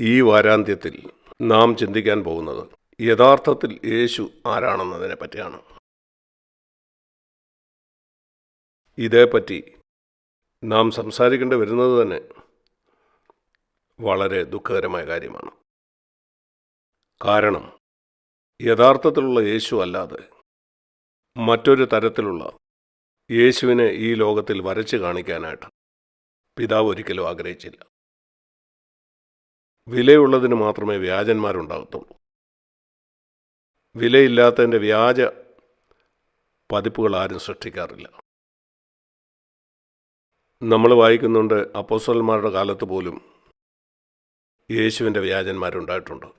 ഈ വാരാന്ത്യത്തിൽ നാം ചിന്തിക്കാൻ പോകുന്നത് യഥാർത്ഥത്തിൽ യേശു ആരാണെന്നതിനെ പറ്റിയാണ്. ഇതേപ്പറ്റി നാം സംസാരിക്കേണ്ടി വരുന്നത് തന്നെ വളരെ ദുഃഖകരമായ കാര്യമാണ്. കാരണം യഥാർത്ഥത്തിലുള്ള യേശു അല്ലാതെ മറ്റൊരു തരത്തിലുള്ള യേശുവിനെ ഈ ലോകത്തിൽ വരച്ച് കാണിക്കാനായിട്ട് പിതാവ് ഒരിക്കലും ആഗ്രഹിച്ചില്ല. വിലയുള്ളതിന് മാത്രമേ വ്യാജന്മാരുണ്ടാകത്തുള്ളൂ. വിലയില്ലാത്തതിൻ്റെ വ്യാജ പതിപ്പുകൾ ആരും സൃഷ്ടിക്കാറില്ല. നമ്മൾ വായിക്കുന്നുണ്ട്, അപ്പോസ്തലന്മാരുടെ കാലത്ത് പോലും യേശുവിൻ്റെ വ്യാജന്മാരുണ്ടായിട്ടുണ്ട്.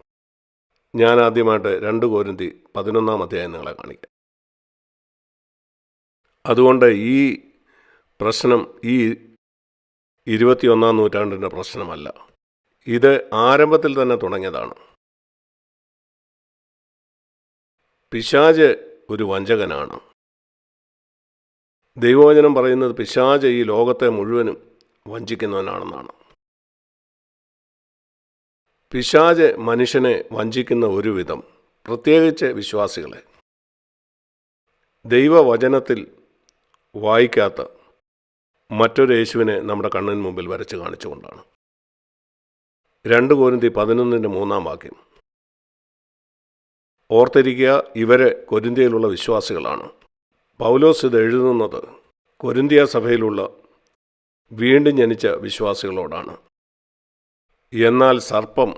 ഞാൻ ആദ്യമായിട്ട് 2 കൊരിന്തി 11 അധ്യായം നിങ്ങളെ കാണിക്കാം. അതുകൊണ്ട് ഈ പ്രശ്നം ഈ 21 നൂറ്റാണ്ടിൻ്റെ പ്രശ്നമല്ല. ഇത് ആരംഭത്തിൽ തന്നെ തുടങ്ങിയതാണ്. പിശാച് ഒരു വഞ്ചകനാണ്. ദൈവവചനം പറയുന്നത് പിശാച് ഈ ലോകത്തെ മുഴുവനും വഞ്ചിക്കുന്നവനാണെന്നാണ്. പിശാച് മനുഷ്യനെ വഞ്ചിക്കുന്ന ഒരു വിധം, പ്രത്യേകിച്ച് വിശ്വാസികളെ, ദൈവവചനത്തിൽ വായിക്കാത്ത മറ്റൊരു യേശുവിനെ നമ്മുടെ കണ്ണിന് മുമ്പിൽ വരച്ച് കാണിച്ചുകൊണ്ടാണ്. 2 കൊരിന്തി 11:3 ഓർത്തിരിക്കുക, ഇവരെ കൊരിന്ത്യയിലുള്ള വിശ്വാസികളാണ്. പൗലോസ് ഇത് എഴുതുന്നത് കൊരിന്ത്യ സഭയിലുള്ള വീണ്ടും ജനിച്ച വിശ്വാസികളോടാണ്. എന്നാൽ സർപ്പം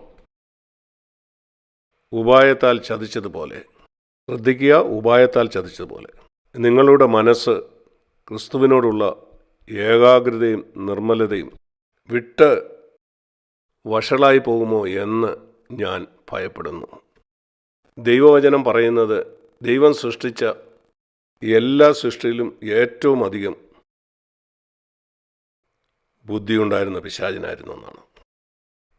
ഉപായത്താൽ ചതിച്ചതുപോലെ, ശ്രദ്ധിക്കുക, ഉപായത്താൽ ചതിച്ചതുപോലെ നിങ്ങളുടെ മനസ്സ് ക്രിസ്തുവിനോടുള്ള ഏകാഗ്രതയും നിർമ്മലതയും വിട്ട് വഷളായി പോകുമോ എന്ന് ഞാൻ ഭയപ്പെടുന്നു. ദൈവവചനം പറയുന്നത് ദൈവം സൃഷ്ടിച്ച എല്ലാ സൃഷ്ടിയിലും ഏറ്റവും അധികം ബുദ്ധിയുണ്ടായിരുന്ന പിശാചിനായിരുന്നു എന്നാണ്.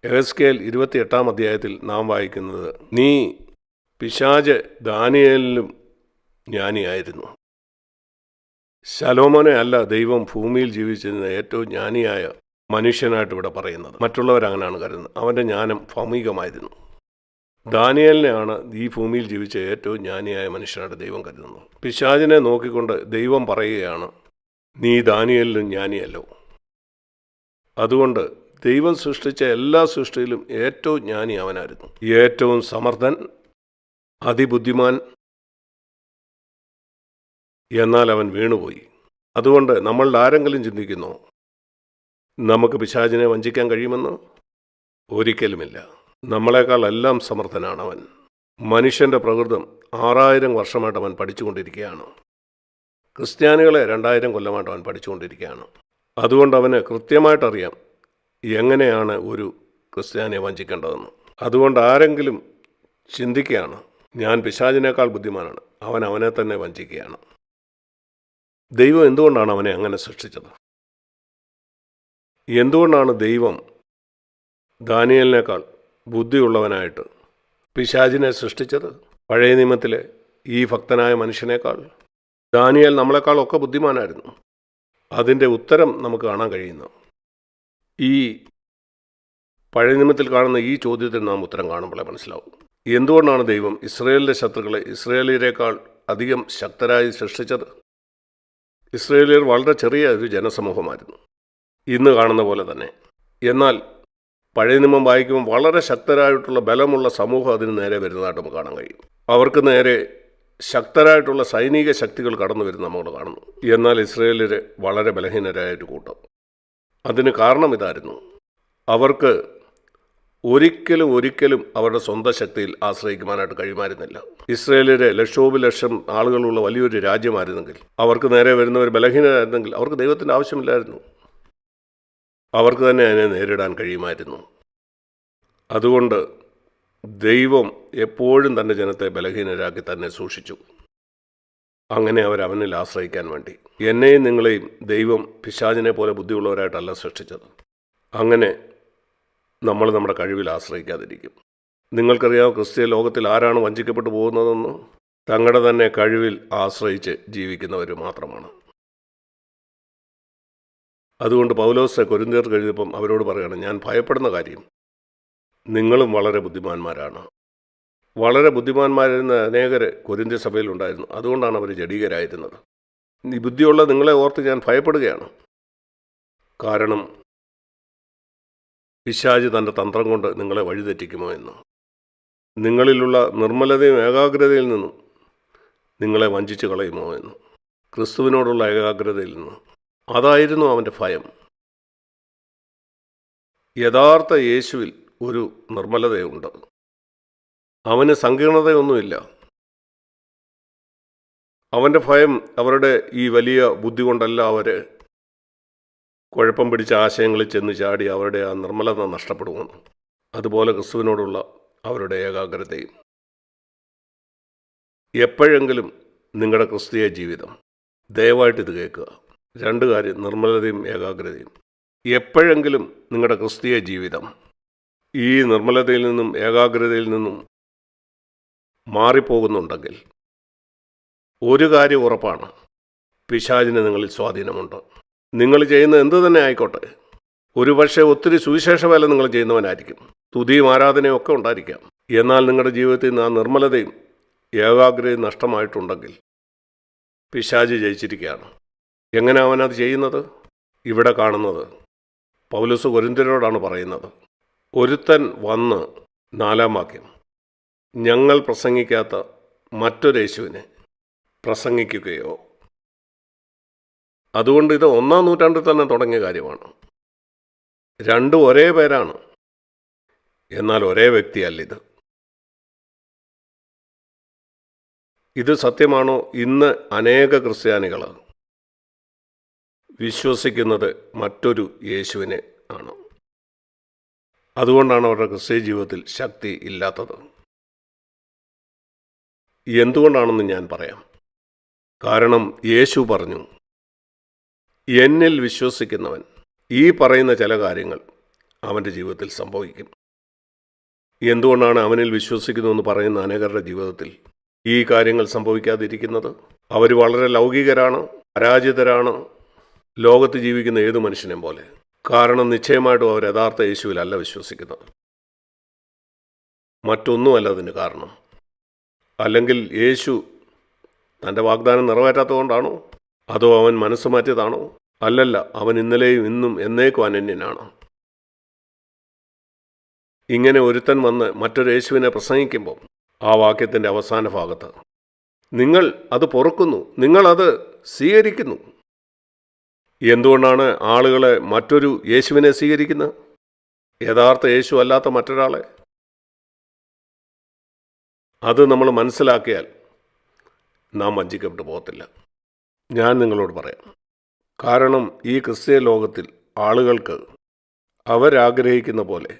എഹെസ്കേൽ 28 അധ്യായത്തിൽ നാം വായിക്കുന്നത്, നീ പിശാച് ദാനിയേലിലും ജ്ഞാനിയായിരുന്നു. ശലോമോനെ അല്ല ദൈവം ഭൂമിയിൽ ജീവിച്ചിരുന്ന ഏറ്റവും ജ്ഞാനിയായ മനുഷ്യനായിട്ട് ഇവിടെ പറയുന്നത്. മറ്റുള്ളവരങ്ങനെയാണ് കരുതുന്നത്. അവൻ്റെ ജ്ഞാനം ഭൗമികമായിരുന്നു. ദാനിയേലിനെയാണ് ഈ ഭൂമിയിൽ ജീവിച്ച ഏറ്റവും ജ്ഞാനിയായ മനുഷ്യനായിട്ട് ദൈവം കരുതുന്നത്. പിശാചിനെ നോക്കിക്കൊണ്ട് ദൈവം പറയുകയാണ്, നീ ദാനിയേലിലും ജ്ഞാനിയല്ലോ. അതുകൊണ്ട് ദൈവം സൃഷ്ടിച്ച എല്ലാ സൃഷ്ടിയിലും ഏറ്റവും ജ്ഞാനി അവനായിരുന്നു. ഏറ്റവും സമർത്ഥൻ, അതിബുദ്ധിമാൻ. എന്നാൽ അവൻ വീണുപോയി. അതുകൊണ്ട് നമ്മളിൽ ആരെങ്കിലും ചിന്തിക്കുന്നോ നമുക്ക് പിശാചിനെ വഞ്ചിക്കാൻ കഴിയുമെന്ന്? ഒരിക്കലുമില്ല. നമ്മളെക്കാൾ എല്ലാം സമർത്ഥനാണ് അവൻ. മനുഷ്യൻ്റെ പ്രകൃതം 6000 വർഷമായിട്ട് അവൻ പഠിച്ചുകൊണ്ടിരിക്കുകയാണ്. ക്രിസ്ത്യാനികളെ 2000 കൊല്ലമായിട്ട് അവൻ പഠിച്ചുകൊണ്ടിരിക്കുകയാണ്. അതുകൊണ്ട് അവന് കൃത്യമായിട്ടറിയാം എങ്ങനെയാണ് ഒരു ക്രിസ്ത്യാനിയെ വഞ്ചിക്കേണ്ടതെന്ന്. അതുകൊണ്ട് ആരെങ്കിലും ചിന്തിക്കുകയാണ് ഞാൻ പിശാചിനേക്കാൾ ബുദ്ധിമാനാണ്, അവൻ അവനെ തന്നെ വഞ്ചിക്കുകയാണ്. ദൈവം എന്തുകൊണ്ടാണ് അവനെ അങ്ങനെ സൃഷ്ടിച്ചത്? എന്തുകൊണ്ടാണ് ദൈവം ദാനിയേലിനേക്കാൾ ബുദ്ധിയുള്ളവനായിട്ട് പിശാചിനെ സൃഷ്ടിച്ചത്? പഴയ നിയമത്തിലെ ഈ ഭക്തനായ മനുഷ്യനേക്കാൾ ദാനിയേൽ നമ്മളെക്കാളൊക്കെ ബുദ്ധിമാനായിരുന്നു. അതിൻ്റെ ഉത്തരം നമുക്ക് കാണാൻ കഴിയുന്നു. ഈ പഴയ നിയമത്തിൽ കാണുന്ന ഈ ചോദ്യത്തിന് നാം ഉത്തരം കാണുമ്പോഴേ മനസ്സിലാവും. എന്തുകൊണ്ടാണ് ദൈവം ഇസ്രായേലിൻ്റെ ശത്രുക്കളെ ഇസ്രായേലിയരെക്കാൾ അധികം ശക്തരായി സൃഷ്ടിച്ചത്? ഇസ്രായേലിയർ വളരെ ചെറിയ ഒരു ജനസമൂഹമായിരുന്നു, ഇന്ന് കാണുന്ന പോലെ തന്നെ. എന്നാൽ പഴയ നിയമം വായിക്കുമ്പോൾ വളരെ ശക്തരായിട്ടുള്ള ബലമുള്ള സമൂഹം അതിന് നേരെ വരുന്നതായിട്ട് നമുക്ക് കാണാൻ കഴിയും. അവർക്ക് നേരെ ശക്തരായിട്ടുള്ള സൈനിക ശക്തികൾ കടന്നു വരുന്ന നമ്മൾ കാണുന്നു. എന്നാൽ ഇസ്രായേലിയർ വളരെ ബലഹീനരായൊരു കൂട്ടം. അതിന് കാരണം ഇതായിരുന്നു, അവർക്ക് ഒരിക്കലും അവരുടെ സ്വന്തം ശക്തിയിൽ ആശ്രയിക്കുവാനായിട്ട് കഴിയുമായിരുന്നില്ല. ഇസ്രായേലിലെ ലക്ഷോപലക്ഷം ആളുകളുള്ള വലിയൊരു രാജ്യമായിരുന്നെങ്കിൽ, അവർക്ക് നേരെ വരുന്നവർ ബലഹീനരായിരുന്നെങ്കിൽ അവർക്ക് ദൈവത്തിൻ്റെ ആവശ്യമില്ലായിരുന്നു. അവർക്ക് തന്നെ അതിനെ നേരിടാൻ കഴിയുമായിരുന്നു. അതുകൊണ്ട് ദൈവം എപ്പോഴും തൻ്റെ ജനത്തെ ബലഹീനരാക്കി തന്നെ സൂക്ഷിച്ചു. അങ്ങനെ അവനിൽ ആശ്രയിക്കാൻ വേണ്ടി. എന്നെയും നിങ്ങളെയും ദൈവം പിശാചിനെ പോലെ ബുദ്ധിയുള്ളവരായിട്ടല്ല സൃഷ്ടിച്ചത്. അങ്ങനെ നമ്മൾ നമ്മുടെ കഴിവിൽ ആശ്രയിക്കാതിരിക്കും. നിങ്ങൾക്കറിയാം, ക്രിസ്തീയ ലോകത്തിൽ ആരാണ് വഞ്ചിക്കപ്പെട്ടു പോകുന്നതെന്ന്? തങ്ങളുടെ തന്നെ കഴിവിൽ ആശ്രയിച്ച് ജീവിക്കുന്നവർ മാത്രമാണ്. അതുകൊണ്ട് പൗലോസ് കൊരിന്ത്യർക്ക് എഴുതിയപ്പം അവരോട് പറയുകയാണ്, ഞാൻ ഭയപ്പെടുന്ന കാര്യം നിങ്ങളും വളരെ ബുദ്ധിമാന്മാരാണ്. വളരെ ബുദ്ധിമാന്മാരായിരുന്ന അനേകർ കൊരിന്ത്യ സഭയിലുണ്ടായിരുന്നു. അതുകൊണ്ടാണ് അവർ ജഡീകരായിരുന്നത്. ഈ ബുദ്ധിയുള്ള നിങ്ങളെ ഓർത്ത് ഞാൻ ഭയപ്പെടുകയാണ്. കാരണം പിശാച് തൻ്റെ തന്ത്രം കൊണ്ട് നിങ്ങളെ വഴിതെറ്റിക്കുമോ എന്ന്. നിങ്ങളിലുള്ള നിർമ്മലതയും ഏകാഗ്രതയിൽ നിന്നും നിങ്ങളെ വഞ്ചിച്ച് കളയുമോ എന്ന്. ക്രിസ്തുവിനോടുള്ള ഏകാഗ്രതയിൽ നിന്ന്. അതായിരുന്നു അവൻ്റെ ഭയം. യഥാർത്ഥ യേശുവിൽ ഒരു നിർമ്മലതയുണ്ട്. അവന് സങ്കീർണതയൊന്നുമില്ല. അവൻ്റെ ഭയം അവരുടെ ഈ വലിയ ബുദ്ധി കൊണ്ടല്ല അവർ കുഴപ്പം പിടിച്ച ആശയങ്ങളിൽ ചെന്ന് ചാടി അവരുടെ ആ നിർമ്മലത നഷ്ടപ്പെടുമെന്ന്. അതുപോലെ ക്രിസ്തുവിനോടുള്ള അവരുടെ ഏകാഗ്രതയും. എപ്പോഴെങ്കിലും നിങ്ങളുടെ ക്രിസ്തീയ ജീവിതം, ദയവായിട്ടിത് കേൾക്കുക, രണ്ട് കാര്യം, നിർമ്മലതയും ഏകാഗ്രതയും. എപ്പോഴെങ്കിലും നിങ്ങളുടെ ക്രിസ്തീയ ജീവിതം ഈ നിർമ്മലതയിൽ നിന്നും ഏകാഗ്രതയിൽ നിന്നും മാറിപ്പോകുന്നുണ്ടെങ്കിൽ ഒരു കാര്യം ഉറപ്പാണ്, പിശാചിന് നിങ്ങളിൽ സ്വാധീനമുണ്ട്. നിങ്ങൾ ചെയ്യുന്ന എന്തു തന്നെ ആയിക്കോട്ടെ, ഒരുപക്ഷെ ഒത്തിരി സുവിശേഷ വേല നിങ്ങൾ ചെയ്യുന്നവനായിരിക്കും, സ്തുതിയും ആരാധനയും ഒക്കെ ഉണ്ടായിരിക്കാം. എന്നാൽ നിങ്ങളുടെ ജീവിതത്തിൽ നിന്ന് ആ നിർമ്മലതയും ഏകാഗ്രതയും നഷ്ടമായിട്ടുണ്ടെങ്കിൽ പിശാച് ജയിച്ചിരിക്കുകയാണ്. എങ്ങനെ അവനത് ചെയ്യുന്നത്? ഇവിടെ കാണുന്നത് പൗലോസ് കൊരിന്ത്യരോടാണ് പറയുന്നത്. ഒരുത്തൻ വന്ന്, 4-ാം വാക്യം, ഞങ്ങൾ പ്രസംഗിക്കാത്ത മറ്റൊരു യേശുവിനെ പ്രസംഗിക്കുകയോ. അതുകൊണ്ട് ഇത് 1-ാം നൂറ്റാണ്ടിൽ തന്നെ തുടങ്ങിയ കാര്യമാണ്. രണ്ടും ഒരേ പേരാണ്, എന്നാൽ ഒരേ വ്യക്തിയല്ല ഇത്. ഇത് സത്യമാണോ? ഇന്ന് അനേക ക്രിസ്ത്യാനികൾ വിശ്വസിക്കുന്നത് മറ്റൊരു യേശുവിനെ ആണ്. അതുകൊണ്ടാണ് അവരുടെ ക്രിസ്തീയ ജീവിതത്തിൽ ശക്തി ഇല്ലാത്തത്. എന്തുകൊണ്ടാണെന്ന് ഞാൻ പറയാം. കാരണം യേശു പറഞ്ഞു, എന്നിൽ വിശ്വസിക്കുന്നവൻ ഈ പറയുന്ന ചില കാര്യങ്ങൾ അവൻ്റെ ജീവിതത്തിൽ സംഭവിക്കും. എന്തുകൊണ്ടാണ് അവനിൽ വിശ്വസിക്കുന്നു എന്ന് പറയുന്ന അനേകരുടെ ജീവിതത്തിൽ ഈ കാര്യങ്ങൾ സംഭവിക്കാതിരിക്കുന്നത്? അവർ വളരെ ലൗകികരാണ്, പരാജിതരാണ്, ലോകത്ത് ജീവിക്കുന്ന ഏതു മനുഷ്യനെയും പോലെ. കാരണം നിശ്ചയമായിട്ടും അവർ യഥാർത്ഥ യേശുവിലല്ല വിശ്വസിക്കുന്നത്. മറ്റൊന്നുമല്ല അതിന് കാരണം. അല്ലെങ്കിൽ യേശു തൻ്റെ വാഗ്ദാനം നിറവേറ്റാത്തതുകൊണ്ടാണോ? അതോ അവൻ മനസ്സ് മാറ്റിയതാണോ? അല്ലല്ല, അവൻ ഇന്നലെയും ഇന്നും എന്നേക്കും അനന്യനാണ്. ഇങ്ങനെ ഒരുത്തൻ വന്ന് മറ്റൊരു യേശുവിനെ പ്രസംഗിക്കുമ്പോൾ ആ വാക്യത്തിൻ്റെ അവസാന ഭാഗത്ത് നിങ്ങൾ അത് പൊറുക്കുന്നു, നിങ്ങളത് സ്വീകരിക്കുന്നു. എന്തുകൊണ്ടാണ് ആളുകളെ മറ്റൊരു യേശുവിനെ സ്വീകരിക്കുന്നത്? യഥാർത്ഥ യേശു അല്ലാത്ത മറ്റൊരാളെ. അത് നമ്മൾ മനസ്സിലാക്കിയാൽ നാം വഞ്ചിക്കപ്പെട്ടു പോകത്തില്ല. ഞാൻ നിങ്ങളോട് പറയാം. കാരണം ഈ ക്രിസ്തീയ ലോകത്തിൽ ആളുകൾക്ക് അവരാഗ്രഹിക്കുന്ന പോലെ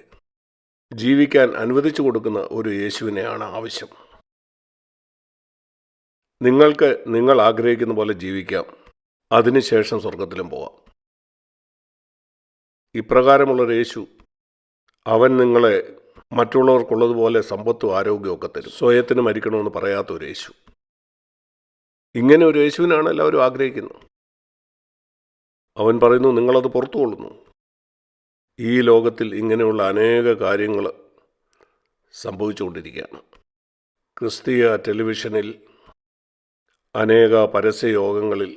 ജീവിക്കാൻ അനുവദിച്ചു കൊടുക്കുന്ന ഒരു യേശുവിനെയാണ് ആവശ്യം. നിങ്ങൾക്ക് നിങ്ങൾ ആഗ്രഹിക്കുന്ന പോലെ ജീവിക്കാം, അതിനുശേഷം സ്വർഗത്തിലും പോവാം. ഇപ്രകാരമുള്ളൊരു യേശു, അവൻ നിങ്ങളെ മറ്റുള്ളവർക്കുള്ളതുപോലെ സമ്പത്തും ആരോഗ്യമൊക്കെ തരും. സ്വയത്തിന് മരിക്കണമെന്ന് പറയാത്ത ഒരു യേശു. ഇങ്ങനെ ഒരു യേശുവിനാണ് എല്ലാവരും ആഗ്രഹിക്കുന്നത്. അവൻ പറയുന്നു, നിങ്ങളത് പുറത്തുകൊള്ളുന്നു. ഈ ലോകത്തിൽ ഇങ്ങനെയുള്ള അനേക കാര്യങ്ങൾ സംഭവിച്ചുകൊണ്ടിരിക്കുകയാണ്. ക്രിസ്തീയ ടെലിവിഷനിൽ, അനേക പരസ്യയോഗങ്ങളിൽ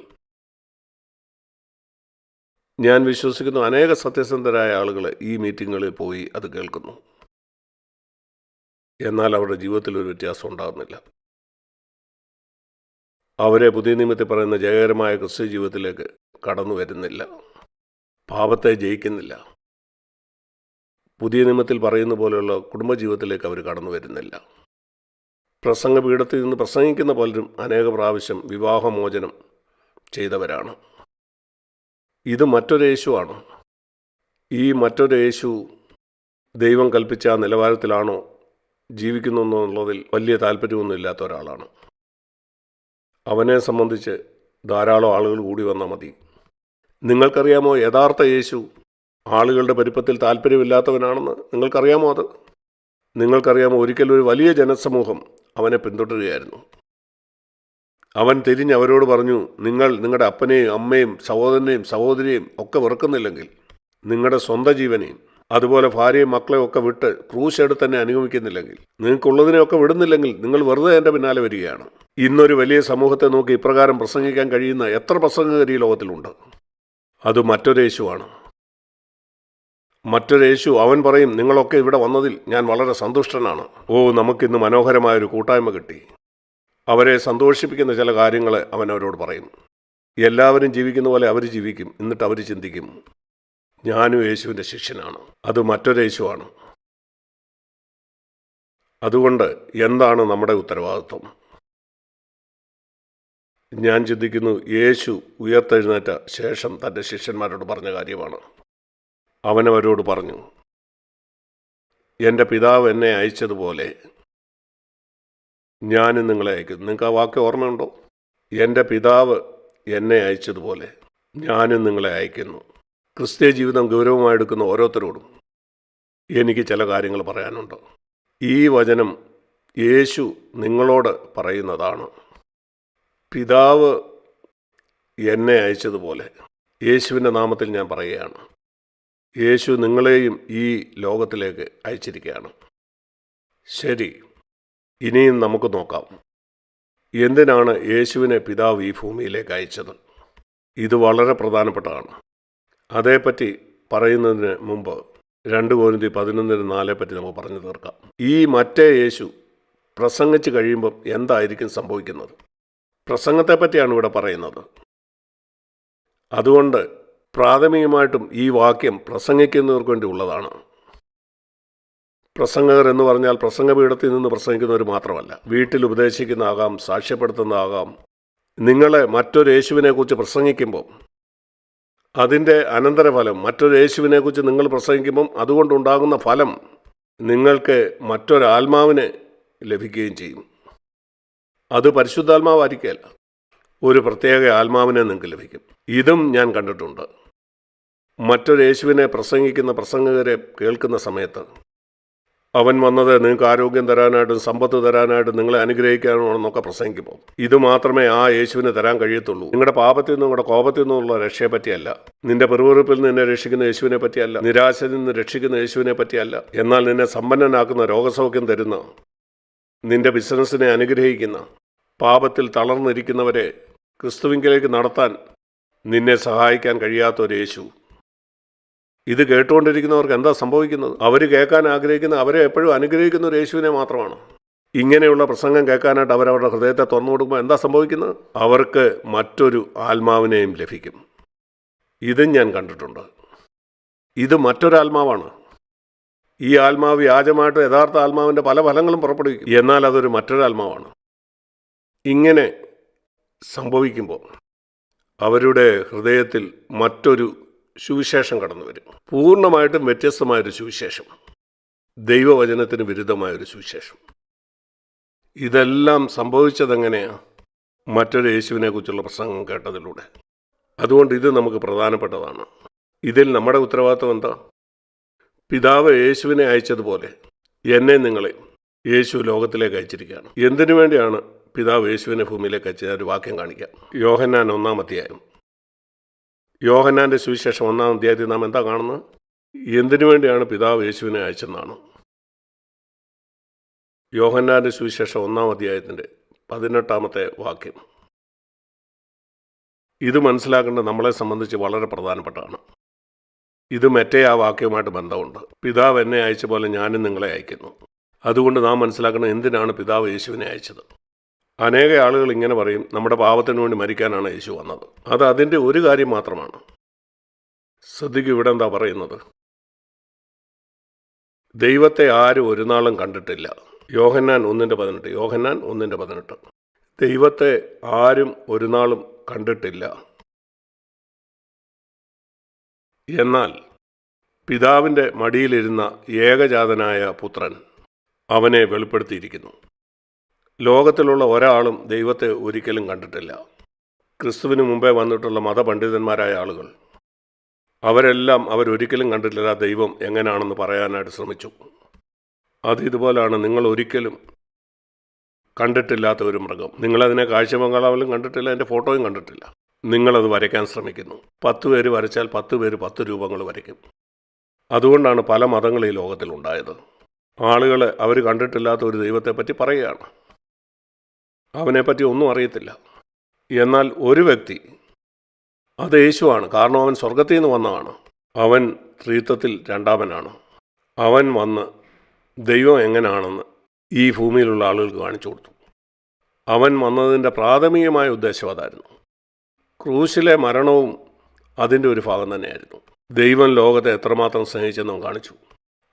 ഞാൻ വിശ്വസിക്കുന്നു അനേക സത്യസന്ധരായ ആളുകൾ ഈ മീറ്റിങ്ങുകളിൽ പോയി അത് കേൾക്കുന്നു. എന്നാൽ അവരുടെ ജീവിതത്തിൽ ഒരു വ്യത്യാസം ഉണ്ടാകുന്നില്ല. അവരെ പുതിയ നിയമത്തിൽ പറയുന്ന ജയകരമായ ക്രിസ്തീയ ജീവിതത്തിലേക്ക് കടന്നു വരുന്നില്ല. പാപത്തെ ജയിക്കുന്നില്ല. പുതിയ നിയമത്തിൽ പറയുന്ന പോലെയുള്ള കുടുംബജീവിതത്തിലേക്ക് അവർ കടന്നു വരുന്നില്ല. പ്രസംഗപീഠത്തിൽ നിന്ന് പ്രസംഗിക്കുന്ന പലരും അനേക പ്രാവശ്യം വിവാഹമോചനം ചെയ്തവരാണ്. ഇത് മറ്റൊരു യേശുവാണ്. ഈ മറ്റൊരു യേശു ദൈവം കൽപ്പിച്ച ആ നിലവാരത്തിലാണോ ജീവിക്കുന്നു എന്നുള്ളതിൽ വലിയ താല്പര്യമൊന്നും ഇല്ലാത്ത ഒരാളാണ്. അവനെ സംബന്ധിച്ച് ധാരാളം ആളുകൾ കൂടി വന്നാൽ മതി. നിങ്ങൾക്കറിയാമോ യഥാർത്ഥ യേശു ആളുകളുടെ പെരുപ്പത്തിൽ താല്പര്യമില്ലാത്തവനാണെന്ന്? നിങ്ങൾക്കറിയാമോ അത്? നിങ്ങൾക്കറിയാമോ ഒരിക്കലും ഒരു വലിയ ജനസമൂഹം അവനെ പിന്തുടരുകയായിരുന്നു. അവൻ തിരിഞ്ഞ് അവരോട് പറഞ്ഞു, നിങ്ങൾ നിങ്ങളുടെ അപ്പനെയും അമ്മയും സഹോദരനെയും സഹോദരിയെയും ഒക്കെ വെറുക്കുന്നില്ലെങ്കിൽ നിങ്ങളുടെ സ്വന്തം ജീവനെയും അതുപോലെ ഭാര്യയും മക്കളെയും ഒക്കെ വിട്ട് ക്രൂശ് എടുത്ത് തന്നെ അനുഗമിക്കുന്നില്ലെങ്കിൽ, നിങ്ങൾക്കുള്ളതിനെയൊക്കെ വിടുന്നില്ലെങ്കിൽ നിങ്ങൾ വെറുതെ എൻ്റെ പിന്നാലെ വരികയാണ്. ഇന്നൊരു വലിയ സമൂഹത്തെ നോക്കി ഇപ്രകാരം പ്രസംഗിക്കാൻ കഴിയുന്ന എത്ര പ്രസംഗകർ ഈ ലോകത്തിലുണ്ട്? അത് മറ്റൊരു യേശുവാണ്. മറ്റൊരു യേശു. അവൻ പറയും, നിങ്ങളൊക്കെ ഇവിടെ വന്നതിൽ ഞാൻ വളരെ സന്തുഷ്ടനാണ്. നമുക്കിന്ന് മനോഹരമായൊരു കൂട്ടായ്മ കിട്ടി. അവരെ സന്തോഷിപ്പിക്കുന്ന ചില കാര്യങ്ങൾ അവൻ അവരോട് പറയും. എല്ലാവരും ജീവിക്കുന്ന പോലെ അവർ ജീവിക്കും. എന്നിട്ട് അവർ ചിന്തിക്കും, ഞാനും യേശുവിൻ്റെ ശിഷ്യനാണ്. അത് മറ്റൊരു യേശുവാണ്. അതുകൊണ്ട് എന്താണ് നമ്മുടെ ഉത്തരവാദിത്വം? ഞാൻ ചിന്തിക്കുന്നു, യേശു ഉയർത്തെഴുന്നേറ്റ ശേഷം തൻ്റെ ശിഷ്യന്മാരോട് പറഞ്ഞ കാര്യമാണ്. അവനവരോട് പറഞ്ഞു, എൻ്റെ പിതാവ് എന്നെ അയച്ചതുപോലെ ഞാനും നിങ്ങളെ അയക്കുന്നു. നിങ്ങൾക്ക് ആ വാക്യം ഓർമ്മയുണ്ടോ? എൻ്റെ പിതാവ് എന്നെ അയച്ചതുപോലെ ഞാനും നിങ്ങളെ അയക്കുന്നു. ക്രിസ്തീയ ജീവിതം ഗൗരവമായെടുക്കുന്ന ഓരോരുത്തരോടും എനിക്ക് ചില കാര്യങ്ങൾ പറയാനുണ്ട്. ഈ വചനം യേശു നിങ്ങളോട് പറയുന്നതാണ്. പിതാവ് എന്നെ അയച്ചതുപോലെ യേശുവിൻ്റെ നാമത്തിൽ ഞാൻ പറയുകയാണ്. യേശു നിങ്ങളെയും ഈ ലോകത്തിലേക്ക് അയച്ചിരിക്കുകയാണ്. ശരി, ഇനിയും നമുക്ക് നോക്കാം, എന്തിനാണ് യേശുവിനെ പിതാവ് ഈ ഭൂമിയിലേക്ക് അയച്ചത്? ഇത് വളരെ പ്രധാനപ്പെട്ടതാണ്. അതേപ്പറ്റി പറയുന്നതിന് മുമ്പ് 2 Corinthians 11:4 പറ്റി നമുക്ക് പറഞ്ഞു തീർക്കാം. ഈ മറ്റേ യേശു പ്രസംഗിച്ച് കഴിയുമ്പം എന്തായിരിക്കും സംഭവിക്കുന്നത്? പ്രസംഗത്തെ പറ്റിയാണ് ഇവിടെ പറയുന്നത്. അതുകൊണ്ട് പ്രാഥമികമായിട്ടും ഈ വാക്യം പ്രസംഗിക്കുന്നവർക്ക് വേണ്ടി ഉള്ളതാണ്. പ്രസംഗകർ എന്ന് പറഞ്ഞാൽ പ്രസംഗപീഠത്തിൽ നിന്ന് പ്രസംഗിക്കുന്നവർ മാത്രമല്ല. വീട്ടിൽ ഉപദേശിക്കുന്നതാകാം, സാക്ഷ്യപ്പെടുത്തുന്നതാകാം. നിങ്ങളെ മറ്റൊരു യേശുവിനെക്കുറിച്ച് പ്രസംഗിക്കുമ്പോൾ അതിൻ്റെ അനന്തരഫലം, മറ്റൊരു യേശുവിനെക്കുറിച്ച് നിങ്ങൾ പ്രസംഗിക്കുമ്പം അതുകൊണ്ടുണ്ടാകുന്ന ഫലം നിങ്ങൾക്ക് മറ്റൊരാത്മാവിനെ ലഭിക്കുകയും ചെയ്യും. അത് പരിശുദ്ധാത്മാവായിരിക്കുകയല്ല, ഒരു പ്രത്യേക ആത്മാവിനെ നിങ്ങൾക്ക് ലഭിക്കും. ഇതും ഞാൻ കണ്ടിട്ടുണ്ട്. മറ്റൊരു യേശുവിനെ പ്രസംഗിക്കുന്ന പ്രസംഗകരെ കേൾക്കുന്ന സമയത്ത് അവൻ വന്നത് നിങ്ങൾക്ക് ആരോഗ്യം തരാനായിട്ടും സമ്പത്ത് തരാനായിട്ടും നിങ്ങളെ അനുഗ്രഹിക്കാനാണെന്നൊക്കെ പ്രസംഗിക്കുമ്പോൾ ഇത് മാത്രമേ ആ യേശുവിന് തരാൻ കഴിയത്തുള്ളൂ. നിങ്ങളുടെ പാപത്തിൽ നിന്നും നിങ്ങളുടെ കോപത്തിൽ നിന്നുള്ള രക്ഷയെ പറ്റിയല്ല, നിന്റെ പെറുവെറുപ്പിൽ നിന്ന് നിന്നെ രക്ഷിക്കുന്ന യേശുവിനെ പറ്റിയല്ല, നിരാശയിൽ നിന്ന് രക്ഷിക്കുന്ന യേശുവിനെ പറ്റിയല്ല. എന്നാൽ നിന്നെ സമ്പന്നനാക്കുന്ന, രോഗസൗഖ്യം തരുന്ന, നിന്റെ ബിസിനസ്സിനെ അനുഗ്രഹിക്കുന്ന, പാപത്തിൽ തളർന്നിരിക്കുന്നവരെ ക്രിസ്തുവിങ്കിലേക്ക് നടത്താൻ നിന്നെ സഹായിക്കാൻ കഴിയാത്തൊരു യേശു. ഇത് കേട്ടുകൊണ്ടിരിക്കുന്നവർക്ക് എന്താ സംഭവിക്കുന്നത്? അവർ കേൾക്കാൻ ആഗ്രഹിക്കുന്ന, അവരെ എപ്പോഴും അനുഗ്രഹിക്കുന്ന ഒരു യേശുവിനെ മാത്രമാണ്. ഇങ്ങനെയുള്ള പ്രസംഗം കേൾക്കാനായിട്ട് അവരവരുടെ ഹൃദയത്തെ തുറന്നു കൊടുക്കുമ്പോൾ എന്താ സംഭവിക്കുന്നത്? അവർക്ക് മറ്റൊരു ആത്മാവിനെയും ലഭിക്കും. ഇതും ഞാൻ കണ്ടിട്ടുണ്ട്. ഇത് മറ്റൊരാത്മാവാണ്. ഈ ആത്മാവ് വ്യാജമായിട്ട് യഥാർത്ഥ ആത്മാവിൻ്റെ പല ഫലങ്ങളും പുറപ്പെടുവിക്കും. എന്നാൽ അതൊരു മറ്റൊരാത്മാവാണ്. ഇങ്ങനെ സംഭവിക്കുമ്പോൾ അവരുടെ ഹൃദയത്തിൽ മറ്റൊരു സുവിശേഷം കടന്നു വരും. പൂർണ്ണമായിട്ടും വ്യത്യസ്തമായൊരു സുവിശേഷം, ദൈവവചനത്തിന് വിരുദ്ധമായൊരു സുവിശേഷം. ഇതെല്ലാം സംഭവിച്ചതെങ്ങനെയാണ്? മറ്റൊരു യേശുവിനെക്കുറിച്ചുള്ള പ്രസംഗം കേട്ടതിലൂടെ. അതുകൊണ്ട് ഇത് നമുക്ക് പ്രധാനപ്പെട്ടതാണ്. ഇതിൽ നമ്മുടെ ഉത്തരവാദിത്വം എന്താ? പിതാവ് യേശുവിനെ അയച്ചതുപോലെ എന്നെ നിങ്ങളെ യേശു ലോകത്തിലേക്ക് അയച്ചിരിക്കുകയാണ്. എന്തിനു വേണ്ടിയാണ് പിതാവ് യേശുവിനെ ഭൂമിയിലേക്ക് അയച്ച ഒരു വാക്യം കാണിക്കാം. യോഹന്നാൻ 1-ാം അധ്യായം. യോഹന്നാൻ്റെ സുവിശേഷം 1-ാം അധ്യായത്തിൽ നാം എന്താ കാണുന്നത്? എന്തിനു വേണ്ടിയാണ് പിതാവ് യേശുവിനെ അയച്ചെന്നാണ്. യോഹന്നാൻ്റെ സുവിശേഷം 1-ാം അധ്യായത്തിൻ്റെ 18-ാമത്തെ വാക്യം. ഇത് മനസ്സിലാക്കേണ്ടത് നമ്മളെ സംബന്ധിച്ച് വളരെ പ്രധാനപ്പെട്ടതാണ്. ഇത് മറ്റേ ആ വാക്യവുമായിട്ട് ബന്ധമുണ്ട്. പിതാവ് എന്നെ അയച്ച പോലെ ഞാനും നിങ്ങളെ അയക്കുന്നു. അതുകൊണ്ട് നാം മനസ്സിലാക്കണം, എന്തിനാണ് പിതാവ് യേശുവിനെ അയച്ചത്. അനേക ആളുകൾ ഇങ്ങനെ പറയും, നമ്മുടെ പാപത്തിന് വേണ്ടി മരിക്കാനാണ് യേശു വന്നത്. അത് അതിൻ്റെ ഒരു കാര്യം മാത്രമാണ്. ശ്രദ്ധിക്കൂ, ഇവിടെ എന്താ പറയുന്നത്? ദൈവത്തെ ആരും ഒരു നാളും കണ്ടിട്ടില്ല. യോഹന്നാൻ 1:18. യോഹന്നാൻ 1:18. ദൈവത്തെ ആരും ഒരു നാളും കണ്ടിട്ടില്ല, എന്നാൽ പിതാവിൻ്റെ മടിയിലിരുന്ന ഏകജാതനായ പുത്രൻ അവനെ വെളിപ്പെടുത്തിയിരിക്കുന്നു. ലോകത്തിലുള്ള ഒരാളും ദൈവത്തെ ഒരിക്കലും കണ്ടിട്ടില്ല. ക്രിസ്തുവിന് മുമ്പേ വന്നിട്ടുള്ള മതപണ്ഡിതന്മാരായ ആളുകൾ അവരെല്ലാം അവരൊരിക്കലും കണ്ടിട്ടില്ല ദൈവം എങ്ങനെയാണെന്ന് പറയാനായിട്ട് ശ്രമിച്ചു. അത് ഇതുപോലെയാണ്. നിങ്ങൾ ഒരിക്കലും കണ്ടിട്ടില്ലാത്ത ഒരു മൃഗം, നിങ്ങളതിനെ കാഴ്ചബംഗ്ലാവിലും കണ്ടിട്ടില്ല, എൻ്റെ ഫോട്ടോയും കണ്ടിട്ടില്ല. നിങ്ങളത് വരയ്ക്കാൻ ശ്രമിക്കുന്നു. 10 പേര് വരച്ചാൽ 10 പേര് 10 രൂപങ്ങൾ വരയ്ക്കും. അതുകൊണ്ടാണ് പല മതങ്ങൾ ഈ ലോകത്തിലുണ്ടായത്. ആളുകൾ അവർ കണ്ടിട്ടില്ലാത്ത ഒരു ദൈവത്തെപ്പറ്റി പറയുകയാണ്, അവനെപ്പറ്റി ഒന്നും അറിയത്തില്ല. എന്നാൽ ഒരു വ്യക്തി, അത് യേശുവാണ്. കാരണം അവൻ സ്വർഗത്തിൽ നിന്ന് വന്നതാണ്. അവൻ ത്രിത്വത്തിൽ രണ്ടാമനാണ്. അവൻ വന്ന് ദൈവം എങ്ങനെയാണെന്ന് ഈ ഭൂമിയിലുള്ള ആളുകൾക്ക് കാണിച്ചു കൊടുത്തു. അവൻ വന്നതിൻ്റെ പ്രാഥമികമായ ഉദ്ദേശം അതായിരുന്നു. ക്രൂശിലെ മരണവും അതിൻ്റെ ഒരു ഭാഗം തന്നെയായിരുന്നു. ദൈവം ലോകത്തെ എത്രമാത്രം സ്നേഹിച്ചെന്ന് അവൻ കാണിച്ചു.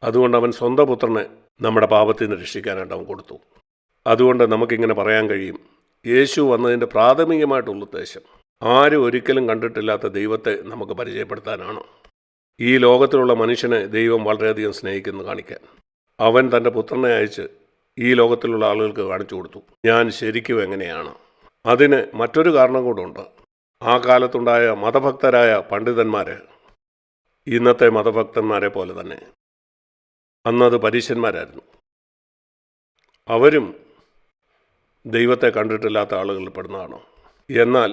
അതുകൊണ്ട് അവൻ സ്വന്തം പുത്രനെ നമ്മുടെ പാപത്തിൽ നിന്ന് രക്ഷിക്കാനായിട്ട് അവൻ കൊടുത്തു. അതുകൊണ്ട് നമുക്കിങ്ങനെ പറയാൻ കഴിയും, യേശു വന്നതിൻ്റെ പ്രാഥമികമായിട്ടുള്ള ഉദ്ദേശം ആരും ഒരിക്കലും കണ്ടിട്ടില്ലാത്ത ദൈവത്തെ നമുക്ക് പരിചയപ്പെടുത്താനാണ്. ഈ ലോകത്തിലുള്ള മനുഷ്യനെ ദൈവം വളരെയധികം സ്നേഹിക്കുന്നു കാണിക്കാൻ അവൻ തൻ്റെ പുത്രനെ അയച്ച് ഈ ലോകത്തിലുള്ള ആളുകൾക്ക് കാണിച്ചു കൊടുത്തു ഞാൻ ശരിക്കും എങ്ങനെയാണ്. അതിന് മറ്റൊരു കാരണം കൂടുണ്ട്. ആ കാലത്തുണ്ടായ മതഭക്തരായ പണ്ഡിതന്മാർ ഇന്നത്തെ മതഭക്തന്മാരെ പോലെ തന്നെ അന്നത് പരീശന്മാരായിരുന്നു. അവരും ദൈവത്തെ കണ്ടിട്ടില്ലാത്ത ആളുകളിൽ പെടുന്നതാണ്. എന്നാൽ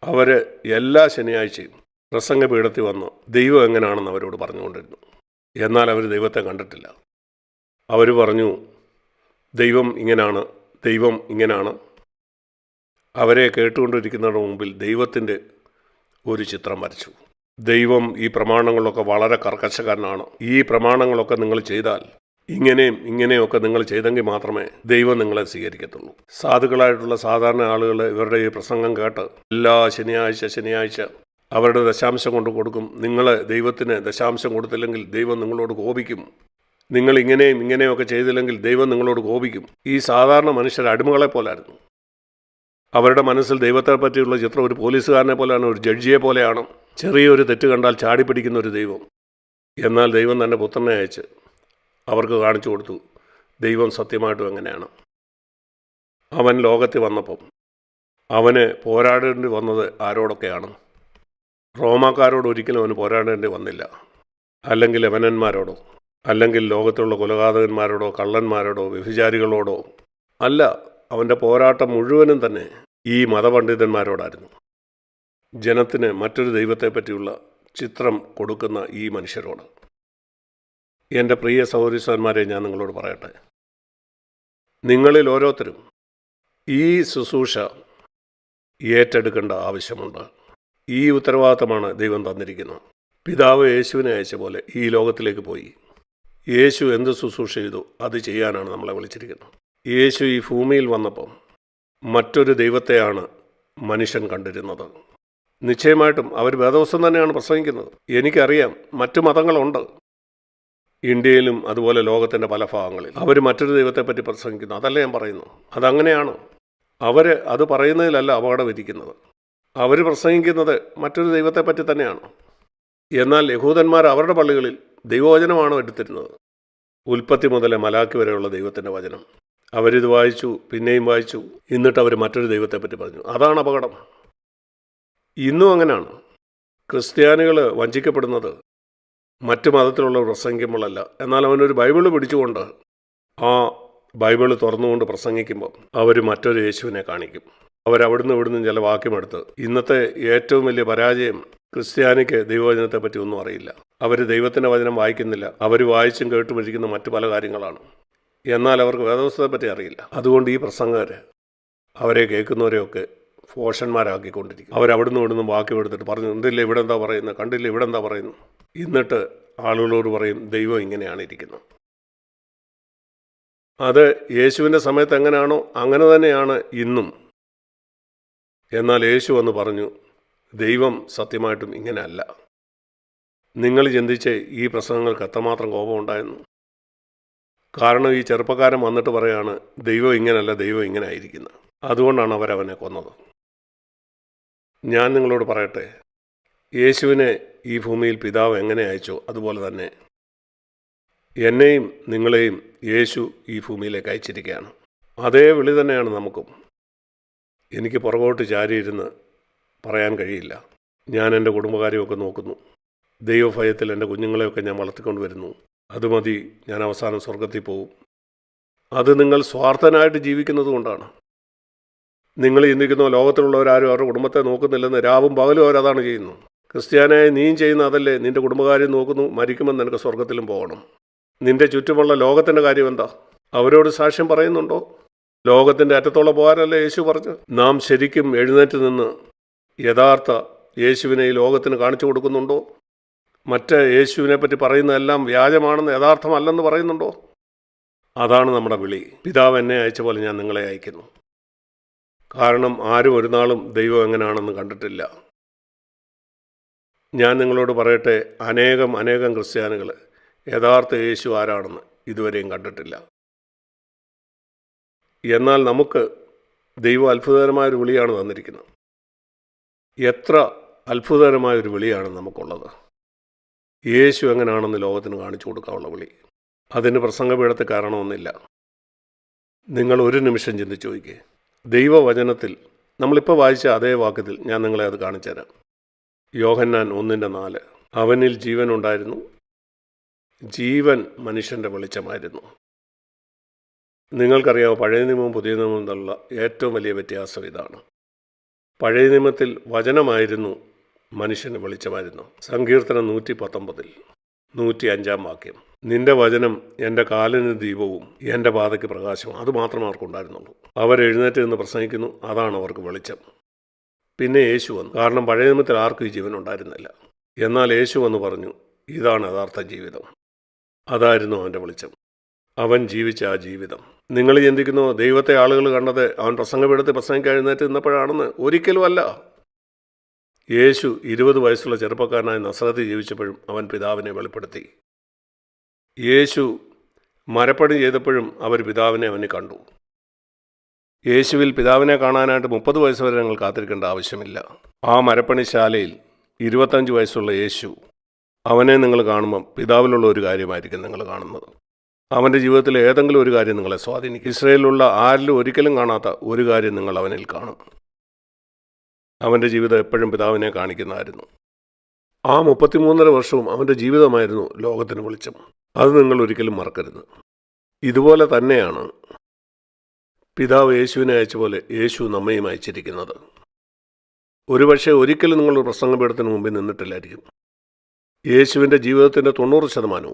അവർ എല്ലാ ശനിയാഴ്ചയും പ്രസംഗപീഠത്തിൽ വന്ന് ദൈവം എങ്ങനെയാണെന്ന് അവരോട് പറഞ്ഞുകൊണ്ടിരുന്നു. എന്നാൽ അവർ ദൈവത്തെ കണ്ടിട്ടില്ല. അവർ പറഞ്ഞു ദൈവം ഇങ്ങനെയാണ്, ദൈവം ഇങ്ങനെയാണ്. അവരെ കേട്ടുകൊണ്ടിരിക്കുന്നവരുടെ മുമ്പിൽ ദൈവത്തിൻ്റെ ഒരു ചിത്രം വരച്ചു. ദൈവം ഈ പ്രമാണങ്ങളൊക്കെ വളരെ കർക്കശക്കാരനാണ്. ഈ പ്രമാണങ്ങളൊക്കെ നിങ്ങൾ ചെയ്താൽ ഇങ്ങനെയും ഇങ്ങനെയൊക്കെ നിങ്ങൾ ചെയ്തെങ്കിൽ മാത്രമേ ദൈവം നിങ്ങളെ സ്വീകരിക്കത്തുള്ളൂ. സാധുക്കളായിട്ടുള്ള സാധാരണ ആളുകൾ ഇവരുടെ ഈ പ്രസംഗം കേട്ട് എല്ലാ ശനിയാഴ്ച അവരുടെ ദശാംശം കൊണ്ട് കൊടുക്കും. നിങ്ങൾ ദൈവത്തിന് ദശാംശം കൊടുത്തില്ലെങ്കിൽ ദൈവം നിങ്ങളോട് കോപിക്കും. നിങ്ങൾ ഇങ്ങനെയും ഇങ്ങനെയൊക്കെ ചെയ്തില്ലെങ്കിൽ ദൈവം നിങ്ങളോട് കോപിക്കും. ഈ സാധാരണ മനുഷ്യർ അടിമകളെ പോലായിരുന്നു. അവരുടെ മനസ്സിൽ ദൈവത്തെ പറ്റിയുള്ള ചിത്രം ഒരു പോലീസുകാരനെ പോലെയാണ്, ഒരു ജഡ്ജിയെ പോലെയാണ്. ചെറിയൊരു തെറ്റ് കണ്ടാൽ ചാടിപ്പിടിക്കുന്ന ഒരു ദൈവം. എന്നാൽ ദൈവം തൻ്റെ പുത്രനെ അയച്ച് അവർക്ക് കാണിച്ചു കൊടുത്തു ദൈവം സത്യമായിട്ടും എങ്ങനെയാണ്. അവൻ ലോകത്തിൽ വന്നപ്പം അവന് പോരാടേണ്ടി വന്നത് ആരോടൊക്കെയാണ്? റോമാക്കാരോട് ഒരിക്കലും അവന് പോരാടേണ്ടി വന്നില്ല. അല്ലെങ്കിൽ യവനന്മാരോടോ, അല്ലെങ്കിൽ ലോകത്തുള്ള കൊലപാതകന്മാരോടോ, കള്ളന്മാരോടോ, വ്യഭിചാരികളോടോ അല്ല. അവൻ്റെ പോരാട്ടം മുഴുവനും തന്നെ ഈ മതപണ്ഡിതന്മാരോടായിരുന്നു. ജനത്തിന് മറ്റൊരു ദൈവത്തെ പറ്റിയുള്ള ചിത്രം കൊടുക്കുന്ന ഈ മനുഷ്യരോട്. എൻ്റെ പ്രിയ സഹോദരീസന്മാരെ, ഞാൻ നിങ്ങളോട് പറയട്ടെ, നിങ്ങളിൽ ഓരോരുത്തരും ഈ ശുശ്രൂഷ ഏറ്റെടുക്കേണ്ട ആവശ്യമുണ്ട്. ഈ ഉത്തരവാദിത്തമാണ് ദൈവം തന്നിരിക്കുന്നത്. പിതാവ് യേശുവിനെ അയച്ച പോലെ ഈ ലോകത്തിലേക്ക് പോയി യേശു എന്ത് ശുശ്രൂഷ ചെയ്തു അത് ചെയ്യാനാണ് നമ്മളെ വിളിച്ചിരിക്കുന്നത്. യേശു ഈ ഭൂമിയിൽ വന്നപ്പം മറ്റൊരു ദൈവത്തെയാണ് മനുഷ്യൻ കണ്ടിരുന്നത്. നിശ്ചയമായിട്ടും അവർ വേദവസ്തം തന്നെയാണ് പ്രസംഗിക്കുന്നത്. എനിക്കറിയാം മറ്റു മതങ്ങളുണ്ട് ഇന്ത്യയിലും അതുപോലെ ലോകത്തിൻ്റെ പല ഭാഗങ്ങളിൽ. അവർ മറ്റൊരു ദൈവത്തെപ്പറ്റി പ്രസംഗിക്കുന്നു. അതല്ല ഞാൻ പറയുന്നു. അതങ്ങനെയാണ്. അവർ അത് പറയുന്നതിലല്ല അപകടം വിധിക്കുന്നത്. അവർ പ്രസംഗിക്കുന്നത് മറ്റൊരു ദൈവത്തെപ്പറ്റി തന്നെയാണ്. എന്നാൽ യഹൂദന്മാർ അവരുടെ പള്ളികളിൽ ദൈവവചനമാണ് എടുത്തിരുന്നത്. ഉൽപ്പത്തി മുതൽ മലാക്കി വരെയുള്ള ദൈവത്തിൻ്റെ വചനം. അവരിത് വായിച്ചു, പിന്നെയും വായിച്ചു, എന്നിട്ട് അവർ മറ്റൊരു ദൈവത്തെപ്പറ്റി പറഞ്ഞു. അതാണ് അപകടം. ഇന്നും അങ്ങനെയാണ്. ക്രിസ്ത്യാനികൾ വഞ്ചിക്കപ്പെടുന്നത് മറ്റു മതത്തിലുള്ള പ്രസംഗിക്കുമ്പോഴല്ല. എന്നാൽ അവനൊരു ബൈബിള് പിടിച്ചുകൊണ്ട് ആ ബൈബിള് തുറന്നുകൊണ്ട് പ്രസംഗിക്കുമ്പോൾ അവർ മറ്റൊരു യേശുവിനെ കാണിക്കും. അവരവിടുന്ന് ഇവിടുന്ന് ചില വാക്യമെടുത്ത്. ഇന്നത്തെ ഏറ്റവും വലിയ പരാജയം ക്രിസ്ത്യാനിക്ക് ദൈവവചനത്തെ പറ്റി ഒന്നും അറിയില്ല. അവർ ദൈവത്തിൻ്റെ വചനം വായിക്കുന്നില്ല. അവർ വായിച്ചും കേട്ടുമിരിക്കുന്ന മറ്റു പല കാര്യങ്ങളാണ്. എന്നാൽ അവർക്ക് വേദപുസ്തകത്തെ പറ്റി അറിയില്ല. അതുകൊണ്ട് ഈ പ്രസംഗകർ അവരെ കേൾക്കുന്നവരെയൊക്കെ ഫോഷന്മാരാക്കിക്കൊണ്ടിരിക്കും. അവരവിടുന്ന് ഇവിടുന്ന് വാക്യമെടുത്തിട്ട് പറഞ്ഞു, കണ്ടില്ല ഇവിടെ എന്താ പറയുന്നത്, കണ്ടില്ല ഇവിടെ എന്താ പറയുന്നു. എന്നിട്ട് ആളുകളോട് പറയും ദൈവം ഇങ്ങനെയാണ് ഇരിക്കുന്നത്. അത് യേശുവിൻ്റെ സമയത്ത് എങ്ങനെയാണോ അങ്ങനെ തന്നെയാണ് ഇന്നും. എന്നാൽ യേശു വന്ന് പറഞ്ഞു ദൈവം സത്യമായിട്ടും ഇങ്ങനെയല്ല. നിങ്ങൾ ചിന്തിച്ച് ഈ പ്രസംഗങ്ങൾക്ക് എത്രമാത്രം കോപമുണ്ടായിരുന്നു. കാരണം ഈ ചെറുപ്പക്കാരൻ വന്നിട്ട് പറയാണ് ദൈവം ഇങ്ങനെയല്ല, ദൈവം ഇങ്ങനെ ആയിരിക്കുന്നത്. അതുകൊണ്ടാണ് അവരവനെ കൊന്നത്. ഞാൻ നിങ്ങളോട് പറയട്ടെ, യേശുവിനെ ഈ ഭൂമിയിൽ പിതാവ് എങ്ങനെ അയച്ചോ അതുപോലെ തന്നെ എന്നെയും നിങ്ങളെയും യേശു ഈ ഭൂമിയിലേക്ക് അയച്ചിരിക്കുകയാണ്. അതേ വിളി തന്നെയാണ് നമുക്കും. എനിക്ക് പുറകോട്ട് ചാരിയിരുന്ന് പറയാൻ കഴിയില്ല. ഞാൻ എൻ്റെ കുടുംബകാര്യമൊക്കെ നോക്കുന്നു. ദൈവഭയത്തിൽ എൻ്റെ കുഞ്ഞുങ്ങളെയൊക്കെ ഞാൻ വളർത്തിക്കൊണ്ട് വരുന്നു. അത് മതി, ഞാൻ അവസാനം സ്വർഗത്തിൽ പോകും. അത് നിങ്ങൾ സ്വാർത്ഥനായിട്ട് ജീവിക്കുന്നത് കൊണ്ടാണ്. നിങ്ങൾ ചിന്തിക്കുന്ന ലോകത്തിലുള്ളവരാരും അവരുടെ കുടുംബത്തെ നോക്കുന്നില്ലെന്ന്. രാവും പകലും അവരതാണ് ചെയ്യുന്നു. ക്രിസ്ത്യാനായ നീയും ചെയ്യുന്ന അതല്ലേ? നിൻ്റെ കുടുംബകാര്യം നോക്കുന്നു, മരിക്കുമ്പോൾ നിനക്ക് സ്വർഗത്തിലും പോകണം. നിൻ്റെ ചുറ്റുമുള്ള ലോകത്തിൻ്റെ കാര്യം എന്താ? അവരോട് സാക്ഷ്യം പറയുന്നുണ്ടോ? ലോകത്തിൻ്റെ അറ്റത്തോളം പോകാനല്ലേ യേശു പറഞ്ഞു? നാം ശരിക്കും എഴുന്നേറ്റ് നിന്ന് യഥാർത്ഥ യേശുവിനെ ഈ ലോകത്തിന് കാണിച്ചു കൊടുക്കുന്നുണ്ടോ? മറ്റ് യേശുവിനെ പറ്റി പറയുന്നതെല്ലാം വ്യാജമാണെന്ന്, യഥാർത്ഥമല്ലെന്ന് പറയുന്നുണ്ടോ? അതാണ് നമ്മുടെ വിളി. പിതാവ് എന്നെ അയച്ച പോലെ ഞാൻ നിങ്ങളെ അയക്കുന്നു. കാരണം ആരും ഒരു നാളും ദൈവം എങ്ങനെയാണെന്ന് കണ്ടിട്ടില്ല. ഞാൻ നിങ്ങളോട് പറയട്ടെ, അനേകം ക്രിസ്ത്യാനികൾ യഥാർത്ഥ യേശു ആരാണെന്ന് ഇതുവരെയും കണ്ടിട്ടില്ല. എന്നാൽ നമുക്ക് ദൈവം അത്ഭുതകരമായൊരു വിളിയാണ് തന്നിരിക്കുന്നത്. എത്ര അത്ഭുതകരമായൊരു വിളിയാണ് നമുക്കുള്ളത്. യേശു എങ്ങനെയാണെന്ന് ലോകത്തിന് കാണിച്ചു കൊടുക്കാനുള്ള വിളി. അതിന് പ്രസംഗപീഠത്തിൽ കാരണമൊന്നുമില്ല. നിങ്ങൾ ഒരു നിമിഷം ചിന്തിച്ചു നോക്കിയേ. ദൈവവചനത്തിൽ നമ്മളിപ്പോൾ വായിച്ച അതേ വാക്യത്തിൽ ഞാൻ നിങ്ങളെ അത് കാണിച്ചു തരാം. യോഹന്നാൻ 1:4. അവനിൽ ജീവൻ ഉണ്ടായിരുന്നു, ജീവൻ മനുഷ്യൻ്റെ വെളിച്ചമായിരുന്നു. നിങ്ങൾക്കറിയാമോ, പഴയ നിയമവും പുതിയ നിയമവും തമ്മിലുള്ള ഏറ്റവും വലിയ വ്യത്യാസം ഇതാണ്. പഴയ നിയമത്തിൽ വചനമായിരുന്നു, മനുഷ്യന് വെളിച്ചമായിരുന്നു. സങ്കീർത്തനം 119 105 വാക്യം. നിന്റെ വചനം എൻ്റെ കാലിന് ദീപവും എൻ്റെ പാതയ്ക്ക് പ്രകാശവും. അതുമാത്രമേ അവർക്കുണ്ടായിരുന്നുള്ളൂ. അവരെഴുന്നേറ്റ് നിന്ന് പ്രസംഗിക്കുന്നു, അതാണ് അവർക്ക് വെളിച്ചം. പിന്നെ യേശു വന്നു. കാരണം പഴയ നിയമത്തിൽ ആർക്കും ഈ ജീവൻ ഉണ്ടായിരുന്നില്ല. എന്നാൽ യേശു വന്ന് പറഞ്ഞു, ഇതാണ് യഥാർത്ഥ ജീവിതം. അതായിരുന്നു അവൻ്റെ വെളിച്ചം. അവൻ ജീവിച്ച ആ ജീവിതം. നിങ്ങൾ ചിന്തിക്കുന്നു ദൈവത്തെ ആളുകൾ കണ്ടത് അവൻ പ്രസംഗപീഠത്തിൽ പ്രസംഗിക്കാൻ എഴുന്നേറ്റ് നിന്നപ്പോഴാണെന്ന്? ഒരിക്കലുമല്ല. യേശു 20 വയസ്സുള്ള ചെറുപ്പക്കാരനായി നസ്രത്തിൽ ജീവിച്ചപ്പോഴും അവൻ പിതാവിനെ വെളിപ്പെടുത്തി. യേശു മരപ്പണി ചെയ്തപ്പോഴും അവർ പിതാവിനെ അവന് കണ്ടു. യേശുവിൽ പിതാവിനെ കാണാനായിട്ട് 30 വയസ്സ് വരെ ഞങ്ങൾ കാത്തിരിക്കേണ്ട ആവശ്യമില്ല. ആ മരപ്പണിശാലയിൽ 25 വയസ്സുള്ള യേശു, അവനെ നിങ്ങൾ കാണുമ്പം പിതാവിലുള്ള ഒരു കാര്യമായിരിക്കും നിങ്ങൾ കാണുന്നത്. അവൻ്റെ ജീവിതത്തിലെ ഏതെങ്കിലും ഒരു കാര്യം നിങ്ങളെ സ്വാധീനിക്കും. ഇസ്രയേലിലുള്ള ആരിലും ഒരിക്കലും കാണാത്ത ഒരു കാര്യം നിങ്ങൾ അവനിൽ കാണും. അവൻ്റെ ജീവിതം എപ്പോഴും പിതാവിനെ കാണിക്കുന്നതായിരുന്നു. ആ 33.5 വർഷവും അവൻ്റെ ജീവിതമായിരുന്നു ലോകത്തിന് വെളിച്ചം. അത് നിങ്ങൾ ഒരിക്കലും മറക്കരുത്. ഇതുപോലെ തന്നെയാണ് പിതാവ് യേശുവിനെ അയച്ച പോലെ യേശു നമ്മയും അയച്ചിരിക്കുന്നത്. ഒരുപക്ഷെ ഒരിക്കലും നിങ്ങളൊരു പ്രസംഗപീഠത്തിന് മുമ്പിൽ നിന്നിട്ടില്ലായിരിക്കും. യേശുവിൻ്റെ ജീവിതത്തിൻ്റെ 90%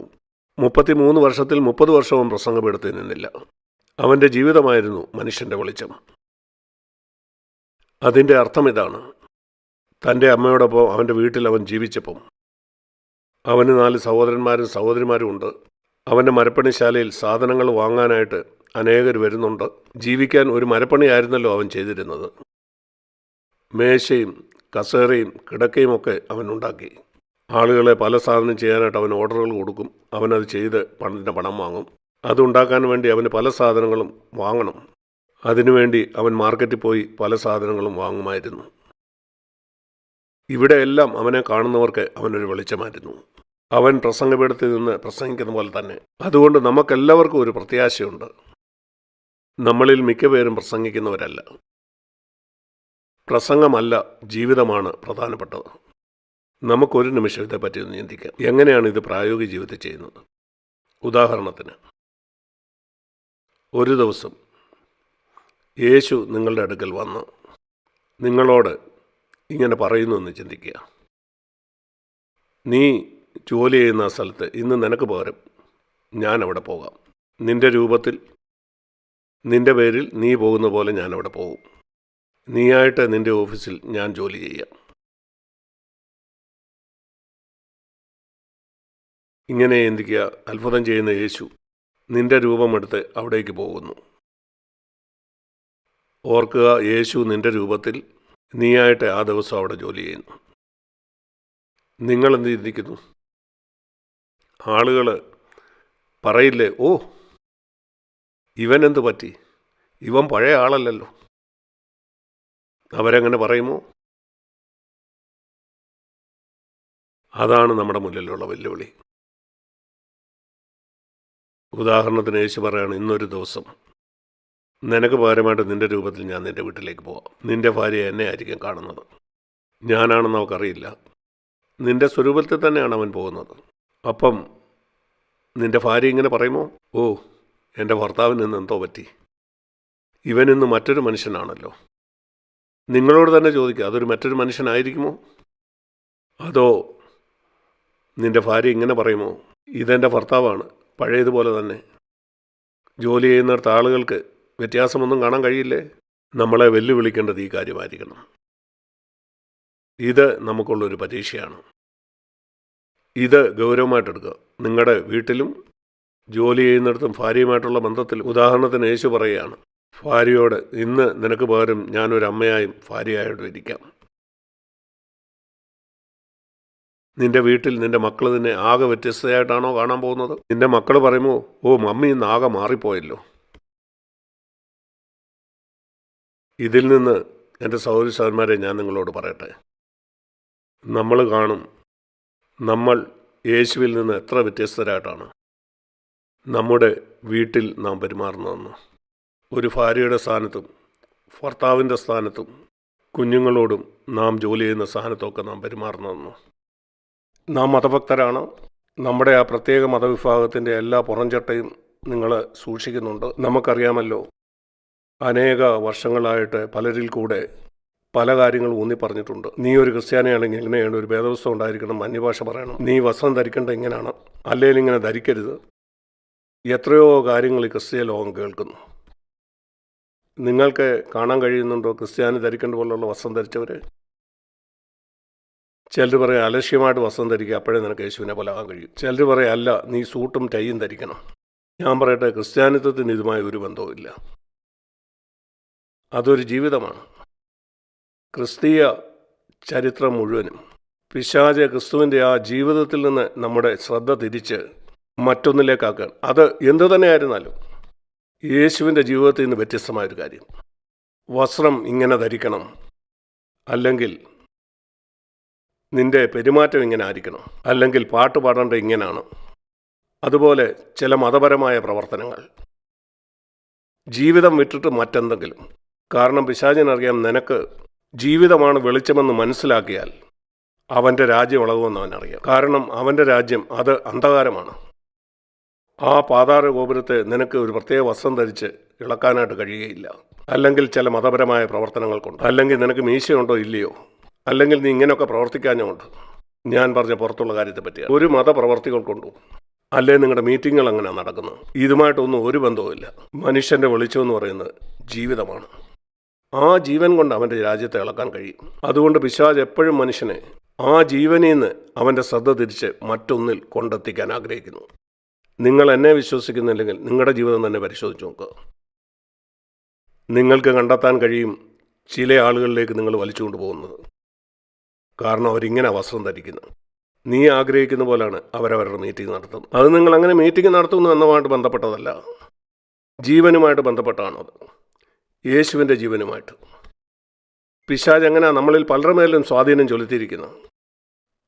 33 വർഷത്തിൽ 30 വർഷവും പ്രസംഗപീഠത്തിൽ നിന്നില്ല. അവൻ്റെ ജീവിതമായിരുന്നു മനുഷ്യൻ്റെ വെളിച്ചം. അതിൻ്റെ അർത്ഥം ഇതാണ്. തൻ്റെ അമ്മയോടൊപ്പം അവൻ്റെ വീട്ടിൽ അവൻ ജീവിച്ചപ്പം അവന് 4 സഹോദരന്മാരും സഹോദരിമാരും ഉണ്ട്. അവൻ്റെ മരപ്പണിശാലയിൽ സാധനങ്ങൾ വാങ്ങാനായിട്ട് അനേകർ വരുന്നുണ്ട്. ജീവിക്കാൻ ഒരു മരപ്പണിയായിരുന്നല്ലോ അവൻ ചെയ്തിരുന്നത്. മേശയും കസേരയും കിടക്കയും ഒക്കെ അവൻ ഉണ്ടാക്കി. ആളുകളെ പല സാധനം ചെയ്യാനായിട്ട് അവൻ ഓർഡറുകൾ കൊടുക്കും. അവനത് ചെയ്ത് പണം വാങ്ങും. അതുണ്ടാക്കാൻ വേണ്ടി അവന് പല സാധനങ്ങളും വാങ്ങണം. അതിനുവേണ്ടി അവൻ മാർക്കറ്റിൽ പോയി പല സാധനങ്ങളും വാങ്ങുമായിരുന്നു. ഇവിടെയെല്ലാം അവനെ കാണുന്നവർക്ക് അവനൊരു വെളിച്ചമായിരുന്നു. അവൻ പ്രസംഗപീഠത്തിൽ നിന്ന് പ്രസംഗിക്കുന്ന പോലെ തന്നെ. അതുകൊണ്ട് നമുക്കെല്ലാവർക്കും ഒരു പ്രത്യാശയുണ്ട്. നമ്മളിൽ മിക്കപേരും പ്രസംഗിക്കുന്നവരല്ല. പ്രസംഗമല്ല, ജീവിതമാണ് പ്രധാനപ്പെട്ടത്. നമുക്കൊരു നിമിഷം ഇതേപ്പറ്റി ഒന്ന് ചിന്തിക്കാം. എങ്ങനെയാണ് ഇത് പ്രായോഗിക ജീവിതത്തിൽ ചെയ്യുന്നത്? ഉദാഹരണത്തിന്, ഒരു ദിവസം യേശു നിങ്ങളുടെ അടുക്കൽ വന്ന് നിങ്ങളോട് ഇങ്ങനെ പറയുന്നു എന്ന് ചിന്തിക്കുക. നീ ജോലി ചെയ്യുന്ന സ്ഥലത്ത് ഇന്ന് നിനക്ക് പകരം ഞാൻ അവിടെ പോകാം. നിൻ്റെ രൂപത്തിൽ, നിൻ്റെ പേരിൽ നീ പോകുന്ന പോലെ ഞാൻ അവിടെ പോകും. നീയായിട്ട് നിൻ്റെ ഓഫീസിൽ ഞാൻ ജോലി ചെയ്യാം. ഇങ്ങനെ ചിന്തിക്കുക. അത്ഭുതം ചെയ്യുന്ന യേശു നിൻ്റെ രൂപമെടുത്ത് അവിടേക്ക് പോകുന്നു. ഓർക്കുക, യേശു നിൻ്റെ രൂപത്തിൽ നീയായിട്ട് ആ ദിവസം അവിടെ ജോലി ചെയ്യുന്നു. നിങ്ങളെന്ത് ചിന്തിക്കുന്നു? ആളുകൾ പറയില്ലേ, ഓ ഇവനെന്ത് പറ്റി, ഇവൻ പഴയ ആളല്ലല്ലോ? അവരെങ്ങനെ പറയുമോ? അതാണ് നമ്മുടെ മുന്നിലുള്ള വെല്ലുവിളി. ഉദാഹരണത്തിന് യേശു പറയാണ്, ഇന്നൊരു ദിവസം നിനക്ക് പകരമായിട്ട് നിൻ്റെ രൂപത്തിൽ ഞാൻ നിൻ്റെ വീട്ടിലേക്ക് പോകാം. നിൻ്റെ ഭാര്യ എന്നെ ആയിരിക്കും കാണുന്നത്. ഞാനാണെന്ന് അവൾക്കറിയില്ല. നിൻ്റെ സ്വരൂപത്തിൽ തന്നെയാണ് അവൻ പോകുന്നത്. അപ്പം നിൻ്റെ ഭാര്യ ഇങ്ങനെ പറയുമോ, ഓ എൻ്റെ ഭർത്താവിന് ഇന്ന് എന്തോ പറ്റി, ഇവനിന്ന് മറ്റൊരു മനുഷ്യനാണല്ലോ? നിങ്ങളോട് തന്നെ ചോദിക്കുക, അതൊരു മറ്റൊരു മനുഷ്യനായിരിക്കുമോ? അതോ നിൻ്റെ ഭാര്യ ഇങ്ങനെ പറയുമോ, ഇതെൻ്റെ ഭർത്താവാണ്, പഴയതുപോലെ തന്നെ? ജോലി ചെയ്യുന്നിടത്ത് ആളുകൾക്ക് വ്യത്യാസമൊന്നും കാണാൻ കഴിയില്ലേ? നമ്മളെ വെല്ലുവിളിക്കേണ്ടത് ഈ കാര്യമായിരിക്കണം. ഇത് നമുക്കുള്ളൊരു പരീക്ഷയാണ്. ഇത് ഗൗരവമായിട്ടെടുക്കുക. നിങ്ങളുടെ വീട്ടിലും ജോലി ചെയ്യുന്നിടത്തും ഭാര്യയുമായിട്ടുള്ള ബന്ധത്തിൽ, ഉദാഹരണത്തിന് യേശു പറയുകയാണ്, ഭാര്യയോട് ഇന്ന് നിനക്ക് പകരം ഞാനൊരു അമ്മയായും ഭാര്യയായിട്ടും ഇരിക്കാം. നിന്റെ വീട്ടിൽ നിന്റെ മക്കൾ നിന്നെ ആകെ വ്യത്യസ്തയായിട്ടാണോ കാണാൻ പോകുന്നത്? നിന്റെ മക്കൾ പറയുമോ, ഓ മമ്മി ഇന്ന് ആകെ മാറിപ്പോയല്ലോ. ഇതിൽ നിന്ന് എൻ്റെ സഹോദരി സഹോദരന്മാരെ ഞാൻ നിങ്ങളോട് പറയട്ടെ, നമ്മൾ കാണും നമ്മൾ യേശുവിൽ നിന്ന് എത്ര വ്യത്യസ്തരായിട്ടാണ് നമ്മുടെ വീട്ടിൽ നാം പെരുമാറുന്നതെന്ന്. ഒരു ഭാര്യയുടെ സ്ഥാനത്തും ഭർത്താവിൻ്റെ സ്ഥാനത്തും കുഞ്ഞുങ്ങളോടും നാം ജോലി ചെയ്യുന്ന സ്ഥാനത്തൊക്കെ നാം പെരുമാറുന്നതെന്ന്. നാം മതഭക്തരാണ്. നമ്മുടെ ആ പ്രത്യേക മതവിഭാഗത്തിൻ്റെ എല്ലാ പുറംചട്ടയും നിങ്ങൾ സൂക്ഷിക്കുന്നുണ്ട്. നമുക്കറിയാമല്ലോ, അനേക വർഷങ്ങളായിട്ട് പലരിൽ കൂടെ പല കാര്യങ്ങളും ഊന്നി പറഞ്ഞിട്ടുണ്ട്. നീ ഒരു ക്രിസ്ത്യാനിയാണെങ്കിൽ ഇങ്ങനെയാണ്, ഒരു വേദപുസ്തകം ഉണ്ടായിരിക്കണം, അന്യഭാഷ പറയണം, നീ വസ്ത്രം ധരിക്കേണ്ട ഇങ്ങനെയാണ്, അല്ലെങ്കിൽ ഇങ്ങനെ ധരിക്കരുത്. എത്രയോ കാര്യങ്ങൾ ഈ ക്രിസ്തീയ ലോകം കേൾക്കുന്നു. നിങ്ങൾക്ക് കാണാൻ കഴിയുന്നുണ്ടോ ക്രിസ്ത്യാനി ധരിക്കേണ്ട പോലുള്ള വസ്ത്രം ധരിച്ചവർ? ചിലർ പറയും അലക്ഷ്യമായിട്ട് വസ്ത്രം ധരിക്കുക, അപ്പോഴേ നിനക്ക് യേശുവിനെ പോലെ ആകാൻ കഴിയും. ചിലർ പറയും അല്ല, നീ സൂട്ടും ടൈയും ധരിക്കണം. ഞാൻ പറയട്ടെ, ക്രിസ്ത്യാനിത്വത്തിന് ഇതുമായി ഒരു ബന്ധവുമില്ല. അതൊരു ജീവിതമാണ്. ക്രിസ്തീയ ചരിത്രം മുഴുവനും പിശാച് ക്രിസ്തുവിൻ്റെ ആ ജീവിതത്തിൽ നിന്ന് നമ്മുടെ ശ്രദ്ധ തിരിച്ച് മറ്റൊന്നിലേക്കാക്കാൻ. അത് എന്തു തന്നെയായിരുന്നാലും യേശുവിൻ്റെ ജീവിതത്തിൽ നിന്ന് വ്യത്യസ്തമായൊരു കാര്യം. വസ്ത്രം ഇങ്ങനെ ധരിക്കണം, അല്ലെങ്കിൽ നിൻ്റെ പെരുമാറ്റം ഇങ്ങനെ ആയിരിക്കണം, അല്ലെങ്കിൽ പാട്ട് പാടേണ്ട ഇങ്ങനെയാണ്. അതുപോലെ ചില മതപരമായ പ്രവർത്തനങ്ങൾ, ജീവിതം വിട്ടിട്ട് മറ്റെന്തെങ്കിലും. കാരണം പിശാചിനറിയാം, നിനക്ക് ജീവിതമാണ് വെളിച്ചമെന്ന് മനസ്സിലാക്കിയാൽ അവൻ്റെ രാജ്യം ഇളകുമെന്ന് അവനറിയാം. കാരണം അവൻ്റെ രാജ്യം അത് അന്ധകാരമാണ്. ആ പാതാള ഗോപുരത്തെ നിനക്ക് ഒരു പ്രത്യേക വസ്ത്രം ധരിച്ച് ഇളക്കാനായിട്ട് കഴിയുകയില്ല. അല്ലെങ്കിൽ ചില മതപരമായ പ്രവർത്തനങ്ങൾ കൊണ്ട്, അല്ലെങ്കിൽ നിനക്ക് മീശയുണ്ടോ ഇല്ലയോ, അല്ലെങ്കിൽ നീ ഇങ്ങനെയൊക്കെ പ്രവർത്തിക്കാഞ്ഞുകൊണ്ട്. ഞാൻ പറഞ്ഞ പുറത്തുള്ള കാര്യത്തെ പറ്റിയാണ്. ഒരു മതപ്രവർത്തികൾ കൊണ്ടും അല്ലേ നിങ്ങളുടെ മീറ്റിങ്ങുകൾ അങ്ങനെ നടക്കുന്നു. ഇതുമായിട്ടൊന്നും ഒരു ബന്ധവുമില്ല. മനുഷ്യൻ്റെ വെളിച്ചമെന്ന് പറയുന്നത് ജീവിതമാണ്. ആ ജീവൻ കൊണ്ട് അവൻ്റെ രാജ്യത്തെ ഇളക്കാൻ കഴിയും. അതുകൊണ്ട് പിശാച് എപ്പോഴും മനുഷ്യനെ ആ ജീവനിൽ നിന്ന് അവൻ്റെ ശ്രദ്ധ തിരിച്ച് മറ്റൊന്നിൽ കൊണ്ടെത്തിക്കാൻ ആഗ്രഹിക്കുന്നു. നിങ്ങൾ എന്നെ വിശ്വസിക്കുന്നില്ലെങ്കിൽ നിങ്ങളുടെ ജീവിതം തന്നെ പരിശോധിച്ച് നോക്കുക. നിങ്ങൾക്ക് കണ്ടെത്താൻ കഴിയും ചില ആളുകളിലേക്ക് നിങ്ങൾ വലിച്ചുകൊണ്ട് പോകുന്നത്. കാരണം അവരിങ്ങനെ വസ്ത്രം ധരിക്കുന്നു. നീ ആഗ്രഹിക്കുന്ന പോലെയാണ് അവരവരുടെ മീറ്റിംഗ് നടത്തുന്നത്. അത് നിങ്ങൾ അങ്ങനെ മീറ്റിംഗ് നടത്തുന്നു എന്നതുമായിട്ട് ബന്ധപ്പെട്ടതല്ല, ജീവനുമായിട്ട് ബന്ധപ്പെട്ടാണത്. യേശുവിൻ്റെ ജീവനുമായിട്ട്. പിശാച് എങ്ങനെ നമ്മളിൽ പലരുടെ മേലും സ്വാധീനം ചെലുത്തിയിരിക്കുന്നത്?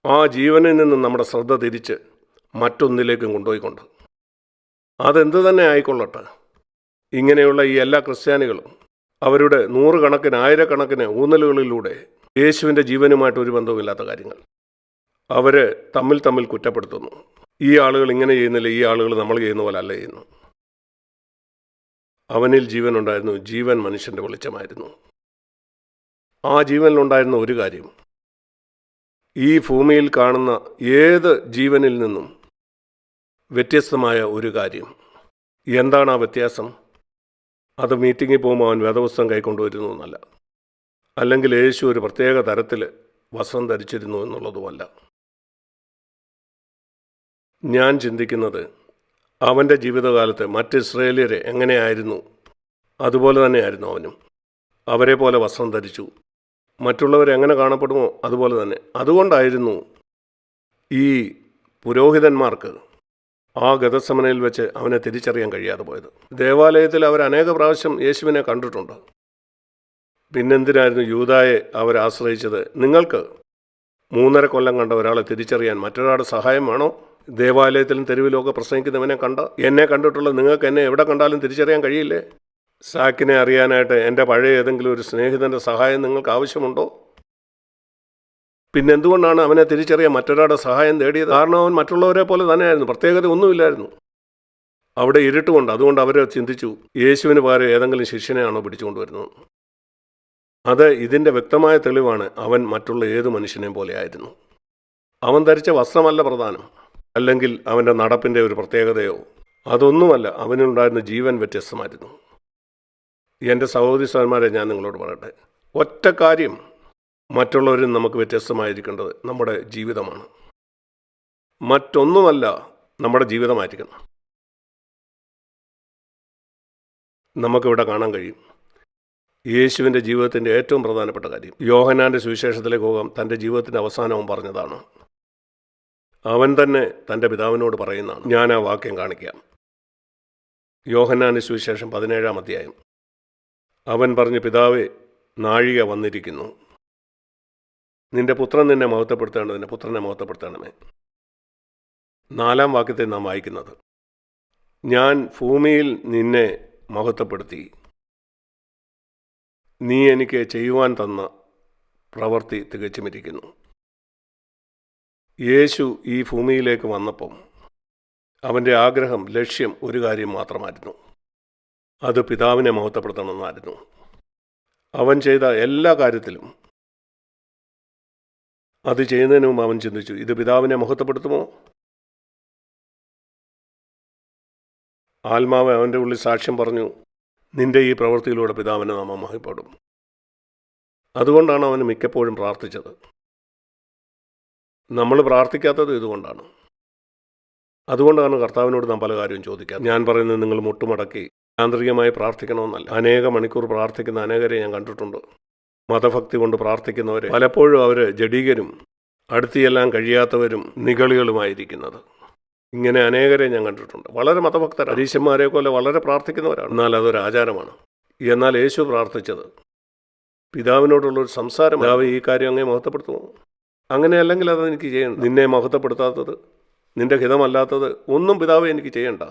ആ ജീവനിൽ നിന്നും നമ്മുടെ ശ്രദ്ധ തിരിച്ച് മറ്റൊന്നിലേക്കും കൊണ്ടുപോയിക്കൊണ്ട്. അതെന്ത് തന്നെ ആയിക്കൊള്ളട്ടെ, ഇങ്ങനെയുള്ള ഈ എല്ലാ ക്രിസ്ത്യാനികളും അവരുടെ നൂറുകണക്കിന് ആയിരക്കണക്കിന് ഊന്നലുകളിലൂടെ യേശുവിൻ്റെ ജീവനുമായിട്ട് ഒരു ബന്ധവുമില്ലാത്ത കാര്യങ്ങൾ അവർ തമ്മിൽ കുറ്റപ്പെടുത്തുന്നു. ഈ ആളുകൾ ഇങ്ങനെ ചെയ്യുന്നില്ല, ഈ ആളുകൾ നമ്മൾ ചെയ്യുന്ന പോലെ അല്ല ചെയ്യുന്നു. അവനിൽ ജീവനുണ്ടായിരുന്നു, ജീവൻ മനുഷ്യൻ്റെ വെളിച്ചമായിരുന്നു. ആ ജീവനിലുണ്ടായിരുന്ന ഒരു കാര്യം, ഈ ഭൂമിയിൽ കാണുന്ന ഏത് ജീവനിൽ നിന്നും വ്യത്യസ്തമായ ഒരു കാര്യം. എന്താണ് ആ വ്യത്യാസം? അത് മീറ്റിങ്ങിൽ പോകുമ്പോൾ അവൻ വേദപുസ്തകം കൈക്കൊണ്ടുവരുന്നു എന്നല്ല, അല്ലെങ്കിൽ യേശു ഒരു പ്രത്യേക തരത്തിൽ വസ്ത്രം ധരിച്ചിരുന്നു എന്നുള്ളതുമല്ല. ഞാൻ ചിന്തിക്കുന്നത്, അവൻ്റെ ജീവിതകാലത്ത് മറ്റ് ഇസ്രായേലിയരെ എങ്ങനെയായിരുന്നു അതുപോലെ തന്നെയായിരുന്നു അവനും. അവരെ പോലെ വസ്ത്രം ധരിച്ചു. മറ്റുള്ളവരെങ്ങനെ കാണപ്പെടുമോ അതുപോലെ തന്നെ. അതുകൊണ്ടായിരുന്നു ഈ പുരോഹിതന്മാർക്ക് ആ ഗതസമനയിൽ വെച്ച് അവനെ തിരിച്ചറിയാൻ കഴിയാതെ പോയത്. ദേവാലയത്തിൽ അവർ അനേക പ്രാവശ്യം യേശുവിനെ കണ്ടിട്ടുണ്ട്. പിന്നെന്തിനായിരുന്നു യൂദായെ അവർ ആശ്രയിച്ചത്? നിങ്ങൾക്ക് 3.5 കൊല്ലം കണ്ട ഒരാളെ തിരിച്ചറിയാൻ മറ്റൊരാളുടെ സഹായം വേണോ? ദേവാലയത്തിലും തെരുവിലുമൊക്കെ പ്രസംഗിക്കുന്നവനെ കണ്ട എന്നെ കണ്ടിട്ടുള്ള നിങ്ങൾക്ക് എന്നെ എവിടെ കണ്ടാലും തിരിച്ചറിയാൻ കഴിയില്ലേ? സാക്കിനെ അറിയാനായിട്ട് എൻ്റെ പഴയ ഏതെങ്കിലും ഒരു സ്നേഹിതൻ്റെ സഹായം നിങ്ങൾക്ക് ആവശ്യമുണ്ടോ? പിന്നെന്തുകൊണ്ടാണ് അവനെ തിരിച്ചറിയാൻ മറ്റൊരാളുടെ സഹായം തേടിയത്? കാരണം അവൻ മറ്റുള്ളവരെ പോലെ തന്നെയായിരുന്നു, പ്രത്യേകത ഒന്നുമില്ലായിരുന്നു. അവിടെ ഇരുട്ടുകൊണ്ട്. അതുകൊണ്ട് അവർ ചിന്തിച്ചു, യേശുവിന് പകരം ഏതെങ്കിലും ശിഷ്യനെയാണോ പിടിച്ചുകൊണ്ടുവരുന്നത്. അത് ഇതിൻ്റെ വ്യക്തമായ തെളിവാണ്. അവൻ മറ്റുള്ള ഏത് മനുഷ്യനെയും പോലെ ആയിരുന്നു. അവൻ ധരിച്ച വസ്ത്രമല്ല പ്രധാനം, അല്ലെങ്കിൽ അവൻ്റെ നടപ്പിൻ്റെ ഒരു പ്രത്യേകതയോ, അതൊന്നുമല്ല. അവനുണ്ടായിരുന്ന ജീവൻ വ്യത്യസ്തമായിരുന്നു. എൻ്റെ സഹോദരി സഹോദരന്മാരെ, ഞാൻ നിങ്ങളോട് പറയട്ടെ, ഒറ്റ കാര്യം മറ്റുള്ളവരിൽ നമുക്ക് വ്യത്യസ്തമായിരിക്കേണ്ടത് നമ്മുടെ ജീവിതമാണ്. മറ്റൊന്നുമല്ല, നമ്മുടെ ജീവിതമായിരിക്കണം. നമുക്കിവിടെ കാണാൻ കഴിയും യേശുവിൻ്റെ ജീവിതത്തിൻ്റെ ഏറ്റവും പ്രധാനപ്പെട്ട കാര്യം. യോഹന്നാൻ്റെ സുവിശേഷത്തിലേക്ക് പോകാം. തൻ്റെ ജീവിതത്തിൻ്റെ അവസാനവും പറഞ്ഞതാണ്. അവൻ തന്നെ തൻ്റെ പിതാവിനോട് പറയുന്നതാണ്. ഞാൻ ആ വാക്യം കാണിക്കാം. യോഹന്നാൻ്റെ സുവിശേഷം 17-ാം അധ്യായം. അവൻ പറഞ്ഞു, പിതാവേ, നാഴിക വന്നിരിക്കുന്നു. നിന്റെ പുത്രൻ നിന്നെ മഹത്വപ്പെടുത്തേണ്ടത്, നിന്റെ പുത്രനെ മഹത്വപ്പെടുത്തണമേ. 4-ാം വാക്യത്തെ നാം വായിക്കുന്നത്, ഞാൻ ഭൂമിയിൽ നിന്നെ മഹത്വപ്പെടുത്തി, നീ എനിക്ക് ചെയ്യുവാൻ തന്ന പ്രവൃത്തി തികച്ചുമിരിക്കുന്നു. യേശു ഈ ഭൂമിയിലേക്ക് വന്നപ്പം അവൻ്റെ ആഗ്രഹം, ലക്ഷ്യം ഒരു കാര്യം മാത്രമായിരുന്നു. അത് പിതാവിനെ മഹത്വപ്പെടുത്തണമെന്നായിരുന്നു. അവൻ ചെയ്ത എല്ലാ കാര്യത്തിലും അത് ചെയ്യുന്നതിന് മുമ്പ് അവൻ ചിന്തിച്ചു, ഇത് പിതാവിനെ മഹത്വപ്പെടുത്തുമോ? ആത്മാവ് അവൻ്റെ ഉള്ളിൽ സാക്ഷ്യം പറഞ്ഞു, നിന്റെ ഈ പ്രവൃത്തിയിലൂടെ പിതാവിനെ നാം മഹത്വപ്പെടും. അതുകൊണ്ടാണ് അവൻ മിക്കപ്പോഴും പ്രാർത്ഥിച്ചത്. നമ്മൾ പ്രാർത്ഥിക്കാത്തത് ഇതുകൊണ്ടാണ്. അതുകൊണ്ടാണ് കർത്താവിനോട് നാം പല കാര്യവും ചോദിക്കാം. ഞാൻ പറയുന്നത് നിങ്ങൾ മുട്ടുമടക്കി യാന്ത്രികമായി പ്രാർത്ഥിക്കണമെന്നല്ല. അനേക മണിക്കൂർ പ്രാർത്ഥിക്കുന്ന അനേകരെ ഞാൻ കണ്ടിട്ടുണ്ട്. മതഭക്തി കൊണ്ട് പ്രാർത്ഥിക്കുന്നവരെ പലപ്പോഴും അവർ ജഡീകരും അടുത്തിയെല്ലാം കഴിയാത്തവരും നിഗളികളുമായിരിക്കുന്നത്. ഇങ്ങനെ അനേകരെ ഞാൻ കണ്ടിട്ടുണ്ട്. വളരെ മതഭക്തർ, പരീശന്മാരെ പോലെ വളരെ പ്രാർത്ഥിക്കുന്നവരാണ്. എന്നാൽ അതൊരു ആചാരമാണ്. എന്നാൽ യേശു പ്രാർത്ഥിച്ചത് പിതാവിനോടുള്ളൊരു സംസാരം. പിതാവ്, ഈ കാര്യം അങ്ങേ മഹത്വപ്പെടുത്തുമോ? അങ്ങനെയല്ലെങ്കിൽ അതെനിക്ക് ചെയ്യണ്ട. നിന്നെ മഹത്വപ്പെടുത്താത്തത്, നിന്റെ ഹിതമല്ലാത്തത് ഒന്നും പിതാവ് എനിക്ക് ചെയ്യണ്ട,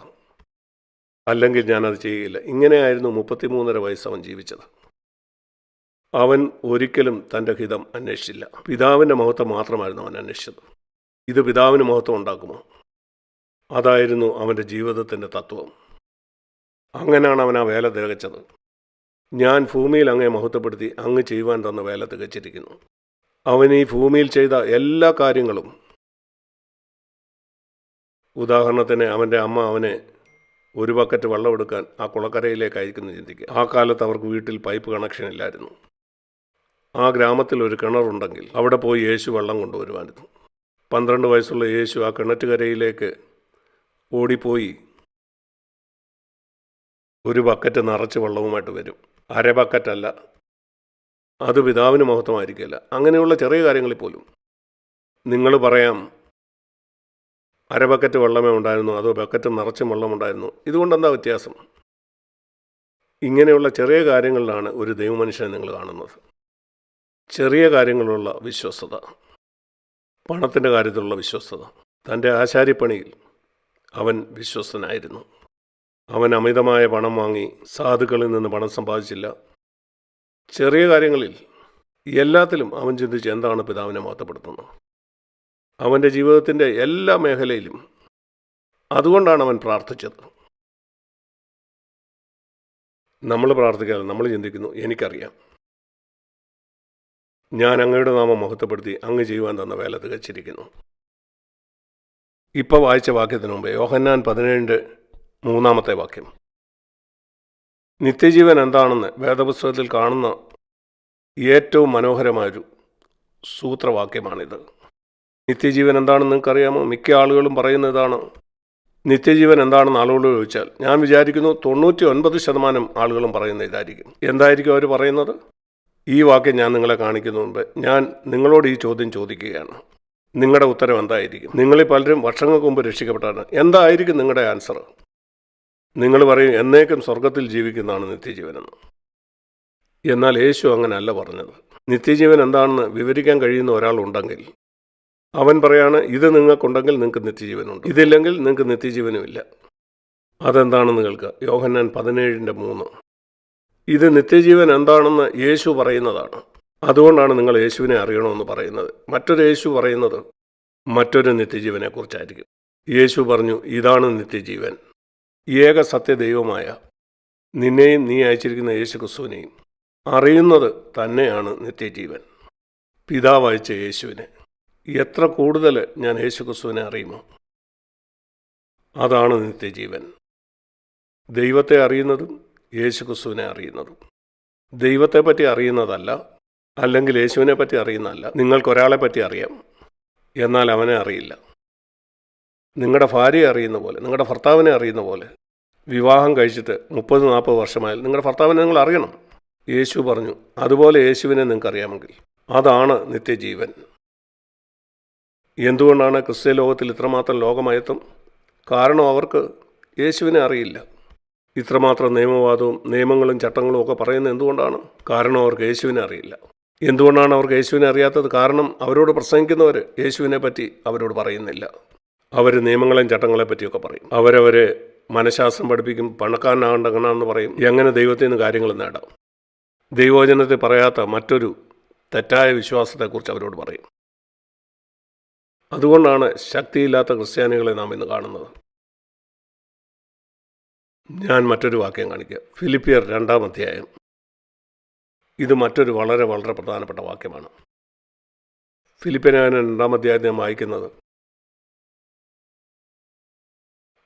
അല്ലെങ്കിൽ ഞാനത് ചെയ്യുകയില്ല. ഇങ്ങനെയായിരുന്നു 33.5 വയസ്സ് അവൻ ജീവിച്ചത്. അവൻ ഒരിക്കലും തൻ്റെ ഹിതം അന്വേഷിച്ചില്ല. പിതാവിൻ്റെ മഹത്വം മാത്രമായിരുന്നു അവൻ അന്വേഷിച്ചത്. ഇത് പിതാവിന് മഹത്വം ഉണ്ടാക്കുമോ? അതായിരുന്നു അവൻ്റെ ജീവിതത്തിൻ്റെ തത്വം. അങ്ങനെയാണ് അവൻ ആ വേല തികച്ചത്. ഞാൻ ഭൂമിയിൽ അങ്ങേ മഹത്വപ്പെടുത്തി, അങ്ങ് ചെയ്യുവാൻ തന്ന വേല തികച്ചിരിക്കുന്നു. അവൻ ഈ ഭൂമിയിൽ ചെയ്ത എല്ലാ കാര്യങ്ങളും, ഉദാഹരണത്തിന് അവൻ്റെ അമ്മ അവനെ ഒരു ബക്കറ്റ് വെള്ളം എടുക്കാൻ ആ കുളക്കരയിലേക്ക് അയക്കുന്നു ചിന്തിക്കുക. ആ കാലത്ത് അവർക്ക് വീട്ടിൽ പൈപ്പ് കണക്ഷൻ ഇല്ലായിരുന്നു. ആ ഗ്രാമത്തിൽ ഒരു കിണറുണ്ടെങ്കിൽ അവിടെ പോയി യേശു വെള്ളം കൊണ്ടുവരുമായിരുന്നു. 12 വയസ്സുള്ള യേശു ആ കിണറ്റുകരയിലേക്ക് ഓടിപ്പോയി ഒരു ബക്കറ്റ് നിറച്ച് വെള്ളവുമായിട്ട് വരും. അര ബക്കറ്റല്ല. അത് പിതാവിന് മഹത്വമായിരിക്കില്ല. അങ്ങനെയുള്ള ചെറിയ കാര്യങ്ങളിൽ പോലും നിങ്ങൾ പറയാം, അര ബക്കറ്റ് വെള്ളമേ ഉണ്ടായിരുന്നു, അതോ ബക്കറ്റ് നിറച്ചും വെള്ളമുണ്ടായിരുന്നു, ഇതുകൊണ്ട് എന്താ വ്യത്യാസം? ഇങ്ങനെയുള്ള ചെറിയ കാര്യങ്ങളിലാണ് ഒരു ദൈവമനുഷ്യനെ നിങ്ങൾ കാണുന്നത്. ചെറിയ കാര്യങ്ങളുള്ള വിശ്വസ്തത, പണത്തിൻ്റെ കാര്യത്തിലുള്ള വിശ്വസ്തത. തൻ്റെ ആശാരിപ്പണിയിൽ അവൻ വിശ്വസ്തനായിരുന്നു. അവൻ അമിതമായ പണം വാങ്ങി സാധുക്കളിൽ നിന്ന് പണം സമ്പാദിച്ചില്ല. ചെറിയ കാര്യങ്ങളിൽ എല്ലാത്തിലും അവൻ ചിന്തിച്ച് എന്താണ് പിതാവിനെ മഹത്വപ്പെടുത്തുന്നത്. അവൻ്റെ ജീവിതത്തിൻ്റെ എല്ലാ മേഖലയിലും അതുകൊണ്ടാണ് അവൻ പ്രാർത്ഥിച്ചത്. നമ്മൾ പ്രാർത്ഥിക്കാതെ നമ്മൾ ചിന്തിക്കുന്നു, എനിക്കറിയാം, ഞാൻ അങ്ങയുടെ നാമം മഹത്വപ്പെടുത്തി അങ്ങ് ചെയ്യുവാൻ തന്ന വേല തികച്ചിരിക്കുന്നു. ഇപ്പോൾ വായിച്ച വാക്യത്തിന് മുമ്പ് യോഹന്നാൻ 17:3 വാക്യം. നിത്യജീവൻ എന്താണെന്ന് വേദപുസ്തകത്തിൽ കാണുന്ന ഏറ്റവും മനോഹരമായൊരു സൂത്രവാക്യമാണിത്. നിത്യജീവൻ എന്താണെന്ന് നിങ്ങൾക്കറിയാമോ? മിക്ക ആളുകളും പറയുന്നതാണ്. നിത്യജീവൻ എന്താണെന്ന് ആളുകളോട് ചോദിച്ചാൽ ഞാൻ വിചാരിക്കുന്നു 99% ആളുകളും പറയുന്ന ഇതായിരിക്കും. എന്തായിരിക്കും അവർ പറയുന്നത്? ഈ വാക്യം ഞാൻ നിങ്ങളെ കാണിക്കുന്ന മുമ്പ് ഞാൻ നിങ്ങളോട് ഈ ചോദ്യം ചോദിക്കുകയാണ്. നിങ്ങളുടെ ഉത്തരം എന്തായിരിക്കും? നിങ്ങളിൽ പലരും വർഷങ്ങൾക്ക് മുമ്പ് രക്ഷിക്കപ്പെട്ടാണ്. എന്തായിരിക്കും നിങ്ങളുടെ ആൻസർ? നിങ്ങൾ പറയും, എന്നേക്കും സ്വർഗത്തിൽ ജീവിക്കുന്നതാണ് നിത്യജീവനെന്ന്. എന്നാൽ യേശു അങ്ങനെയല്ല പറഞ്ഞത്. നിത്യജീവൻ എന്താണെന്ന് വിവരിക്കാൻ കഴിയുന്ന ഒരാളുണ്ടെങ്കിൽ അവൻ പറയാണ്, ഇത് നിങ്ങൾക്കുണ്ടെങ്കിൽ നിങ്ങൾക്ക് നിത്യജീവനുണ്ട്, ഇതില്ലെങ്കിൽ നിങ്ങൾക്ക് നിത്യജീവനുമില്ല. അതെന്താണെന്ന് കേൾക്കുക. യോഹന്നാൻ 17:3. ഇത് നിത്യജീവൻ എന്താണെന്ന് യേശു പറയുന്നതാണ്. അതുകൊണ്ടാണ് നിങ്ങൾ യേശുവിനെ അറിയണമെന്ന് പറയുന്നത്. മറ്റൊരു യേശു പറയുന്നത് മറ്റൊരു നിത്യജീവനെക്കുറിച്ചായിരിക്കും. യേശു പറഞ്ഞു, ഇതാണ് നിത്യജീവൻ, ഏക സത്യദൈവമായ നിന്നെയും നീ അയച്ചിരിക്കുന്ന യേശു ക്രിസ്തുവിനെയും അറിയുന്നത് തന്നെയാണ് നിത്യജീവൻ. പിതാവ് അയച്ച യേശുവിനെ. എത്ര കൂടുതൽ ഞാൻ യേശുക്രിസ്തുവിനെ അറിയുമോ, അതാണ് നിത്യജീവൻ. ദൈവത്തെ അറിയുന്നതും യേശുക്രിസ്തുവിനെ അറിയുന്നതും. ദൈവത്തെപ്പറ്റി അറിയുന്നതല്ല, അല്ലെങ്കിൽ യേശുവിനെ പറ്റി അറിയുന്നതല്ല. നിങ്ങൾക്കൊരാളെ പറ്റി അറിയാം, എന്നാൽ അവനെ അറിയില്ല. നിങ്ങളുടെ ഭാര്യയെ അറിയുന്ന പോലെ, നിങ്ങളുടെ ഭർത്താവിനെ അറിയുന്ന പോലെ, വിവാഹം കഴിച്ചിട്ട് 30-40 വർഷമായാലും നിങ്ങളുടെ ഭർത്താവിനെ നിങ്ങൾ അറിയണം. യേശു പറഞ്ഞു, അതുപോലെ യേശുവിനെ നിങ്ങൾക്ക് അറിയാമെങ്കിൽ അതാണ് നിത്യജീവൻ. എന്തുകൊണ്ടാണ് ക്രിസ്ത്യ ലോകത്തിൽ ഇത്രമാത്രം ലോകമയത്തും? കാരണം അവർക്ക് യേശുവിനെ അറിയില്ല. ഇത്രമാത്രം നിയമവാദവും നിയമങ്ങളും ചട്ടങ്ങളും ഒക്കെ പറയുന്നത് എന്തുകൊണ്ടാണ്? കാരണം അവർക്ക് യേശുവിനെ അറിയില്ല. എന്തുകൊണ്ടാണ് അവർക്ക് യേശുവിനെ അറിയാത്തത്? കാരണം അവരോട് പ്രസംഗിക്കുന്നവർ യേശുവിനെ പറ്റി അവരോട് പറയുന്നില്ല. അവർ നിയമങ്ങളെയും ചട്ടങ്ങളെ പറ്റിയൊക്കെ പറയും. അവരവരെ മനഃശാസ്ത്രം പഠിപ്പിക്കും, പണക്കാരനാകണ്ടെന്ന് പറയും, എങ്ങനെ ദൈവത്തിൽ നിന്ന് കാര്യങ്ങൾ നേടാം. ദൈവവചനത്തെ പറയാത്ത മറ്റൊരു തെറ്റായ വിശ്വാസത്തെക്കുറിച്ച് അവരോട് പറയും. അതുകൊണ്ടാണ് ശക്തിയില്ലാത്ത ക്രിസ്ത്യാനികളെ നാം ഇന്ന് കാണുന്നത്. ഞാൻ മറ്റൊരു വാക്യം കാണിക്കാം. ഫിലിപ്പിയർ 2-ാം അധ്യായം. ഇത് മറ്റൊരു വളരെ വളരെ പ്രധാനപ്പെട്ട വാക്യമാണ്. ഫിലിപ്പിയർ 2-ാം അധ്യായത്തിൽ ഞാൻ വായിക്കുന്നത്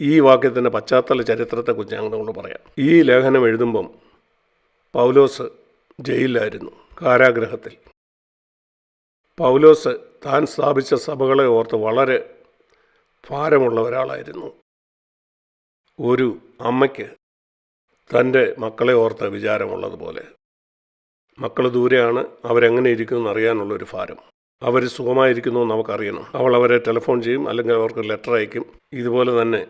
ഈ വാക്യത്തിൻ്റെ പശ്ചാത്തല ചരിത്രത്തെക്കുറിച്ച് ഞാൻ നിങ്ങളോട് പറയാം. ഈ ലേഖനം എഴുതുമ്പം പൗലോസ് ജയിലിലായിരുന്നു, കാരാഗ്രഹത്തിൽ. പൗലോസ് താൻ സ്ഥാപിച്ച സഭകളെ ഓർത്ത് വളരെ ഭാരമുള്ള ഒരാളായിരുന്നു. ഒരു അമ്മയ്ക്ക് തൻ്റെ മക്കളെ ഓർത്ത് വിചാരമുള്ളതുപോലെ. മക്കൾ ദൂരെയാണ്, അവരെങ്ങനെ ഇരിക്കുമെന്ന് അറിയാനുള്ളൊരു ഭാരം. അവർ സുഖമായിരിക്കുന്നു എന്ന് നമുക്കറിയണം. അവൾ അവരെ ടെലിഫോൺ ചെയ്യും, അല്ലെങ്കിൽ അവർക്ക് ലെറ്റർ അയക്കും. ഇതുപോലെ തന്നെ